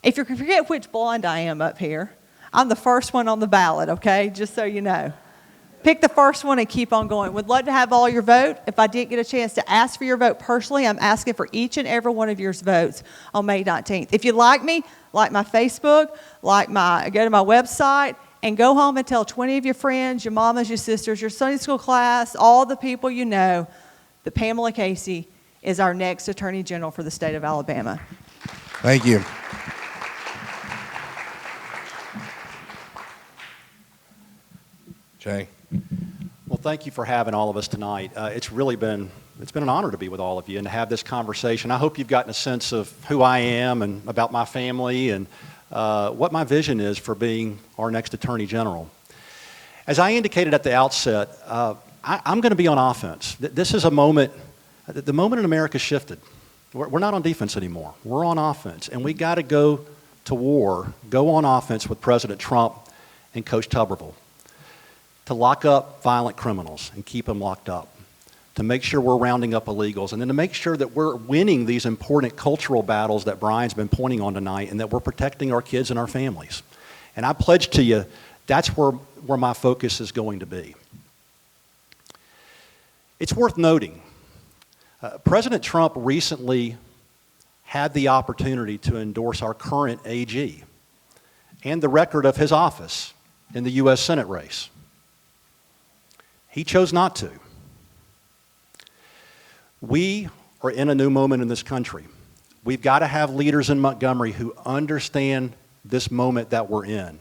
If you forget which blonde I am up here, I'm the first one on the ballot, okay? Just so you know. Pick the first one and keep on going. Would love to have all your vote. If I didn't get a chance to ask for your vote personally, I'm asking for each and every one of your votes on May 19th. If you like me, like my Facebook, go to my website, and go home and tell 20 of your friends, your mamas, your sisters, your Sunday school class, all the people you know, that Pamela Casey is our next Attorney General for the state of Alabama. Thank you. Jay. Well, thank you for having all of us tonight. It's been an honor to be with all of you and to have this conversation. I hope you've gotten a sense of who I am and about my family and what my vision is for being our next Attorney General. As I indicated at the outset, I'm going to be on offense. This is a moment, the moment in America shifted. We're not on defense anymore. We're on offense, and we got to go to war, go on offense with President Trump and Coach Tuberville, to lock up violent criminals and keep them locked up, to make sure we're rounding up illegals, and then to make sure that we're winning these important cultural battles that Bryan's been pointing on tonight, and that we're protecting our kids and our families. And I pledge to you, that's where my focus is going to be. It's worth noting, President Trump recently had the opportunity to endorse our current AG and the record of his office in the U.S. Senate race. He chose not to. We are in a new moment in this country. We've got to have leaders in Montgomery who understand this moment that we're in.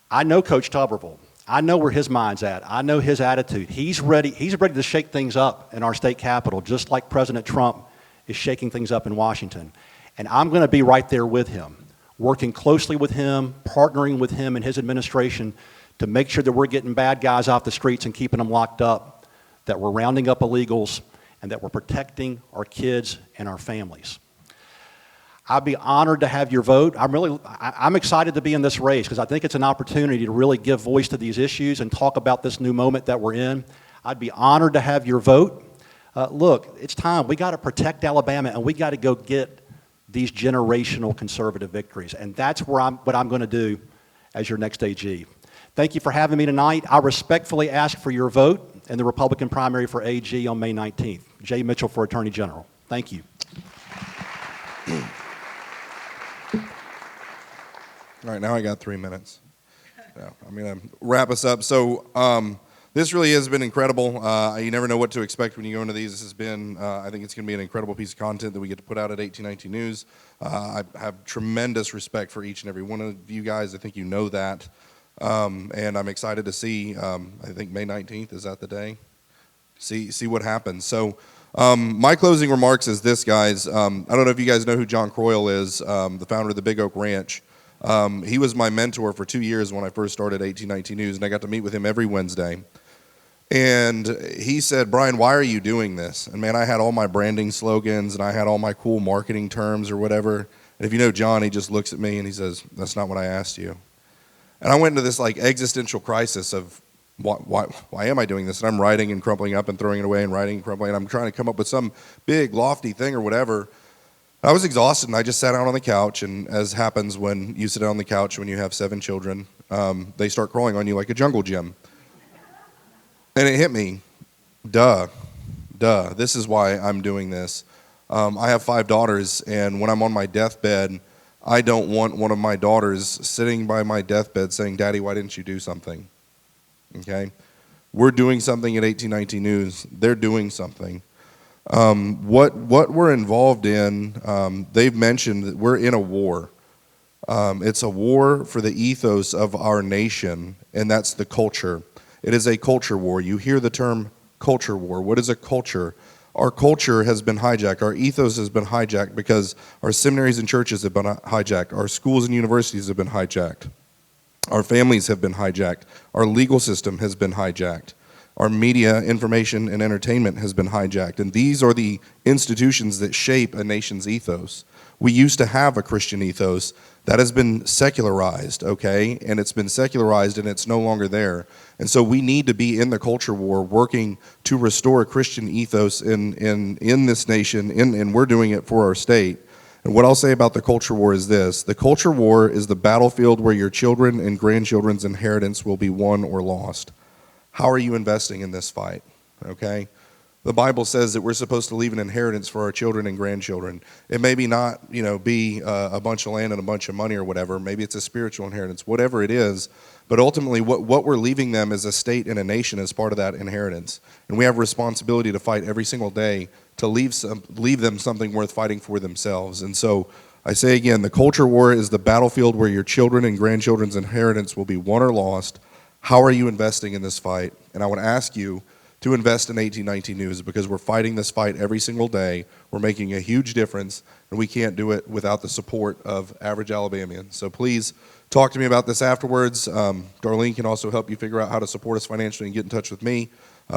I know Coach Tuberville. I know where his mind's at. I know his attitude. He's ready to shake things up in our state capitol, just like President Trump is shaking things up in Washington. And I'm going to be right there with him, working closely with him, partnering with him and his administration to make sure that we're getting bad guys off the streets and keeping them locked up, that we're rounding up illegals, and that we're protecting our kids and our families. I'd be honored to have your vote. I'm excited to be in this race because I think it's an opportunity to really give voice to these issues and talk about this new moment that we're in. I'd be honored to have your vote. Look, it's time. We got to protect Alabama, and we got to go get these generational conservative victories, and that's what I'm going to do as your next AG. Thank you for having me tonight. I respectfully ask for your vote in the Republican primary for AG on May 19th. Jay Mitchell for Attorney General. Thank you. All right, now I got 3 minutes. Yeah, I'm going to wrap us up. So this really has been incredible. You never know what to expect when you go into these. This has been, I think it's going to be an incredible piece of content that we get to put out at 1819 News. I have tremendous respect for each and every one of you guys. I think you know that. And I'm excited to see, I think May 19th, is that the day? See what happens. So my closing remarks is this, guys. I don't know if you guys know who John Croyle is, the founder of the Big Oak Ranch. He was my mentor for 2 years when I first started 1819 News, and I got to meet with him every Wednesday. And he said, Bryan, why are you doing this? And man, I had all my branding slogans, and I had all my cool marketing terms or whatever. And if you know John, he just looks at me and he says, that's not what I asked you. And I went into this like existential crisis of why am I doing this? And I'm writing and crumpling up and throwing it away and writing and crumpling, and I'm trying to come up with some big lofty thing or whatever. I was exhausted, and I just sat down on the couch, and as happens when you sit down on the couch when you have 7 children, they start crawling on you like a jungle gym. And it hit me, duh, this is why I'm doing this. I have 5 daughters, and when I'm on my deathbed, I don't want one of my daughters sitting by my deathbed saying, Daddy, why didn't you do something? Okay? We're doing something at 1819 News. They're doing something. What we're involved in, they've mentioned that we're in a war. It's a war for the ethos of our nation, and that's the culture. It is a culture war. You hear the term culture war. What is a culture? Our culture has been hijacked. Our ethos has been hijacked because our seminaries and churches have been hijacked. Our schools and universities have been hijacked. Our families have been hijacked. Our legal system has been hijacked. Our media, information, and entertainment has been hijacked. And these are the institutions that shape a nation's ethos. We used to have a Christian ethos that has been secularized, okay? And it's been secularized and it's no longer there. And so we need to be in the culture war working to restore a Christian ethos in this nation, and we're doing it for our state. And what I'll say about the culture war is this. The culture war is the battlefield where your children and grandchildren's inheritance will be won or lost. How are you investing in this fight, okay? The Bible says that we're supposed to leave an inheritance for our children and grandchildren. It may be not, be a bunch of land and a bunch of money or whatever. Maybe it's a spiritual inheritance, whatever it is. But ultimately, what we're leaving them as a state and a nation as part of that inheritance. And we have a responsibility to fight every single day to leave them something worth fighting for themselves. And so I say again, the culture war is the battlefield where your children and grandchildren's inheritance will be won or lost. How are you investing in this fight? And I would ask you to invest in 1819 News because we're fighting this fight every single day. We're making a huge difference, and we can't do it without the support of average Alabamians. So please talk to me about this afterwards. Darlene can also help you figure out how to support us financially and get in touch with me.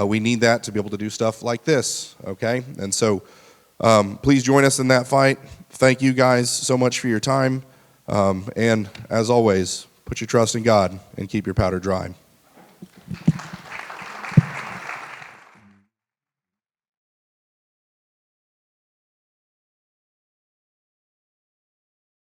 We need that to be able to do stuff like this, okay? And so please join us in that fight. Thank you guys so much for your time. And as always, put your trust in God and keep your powder dry.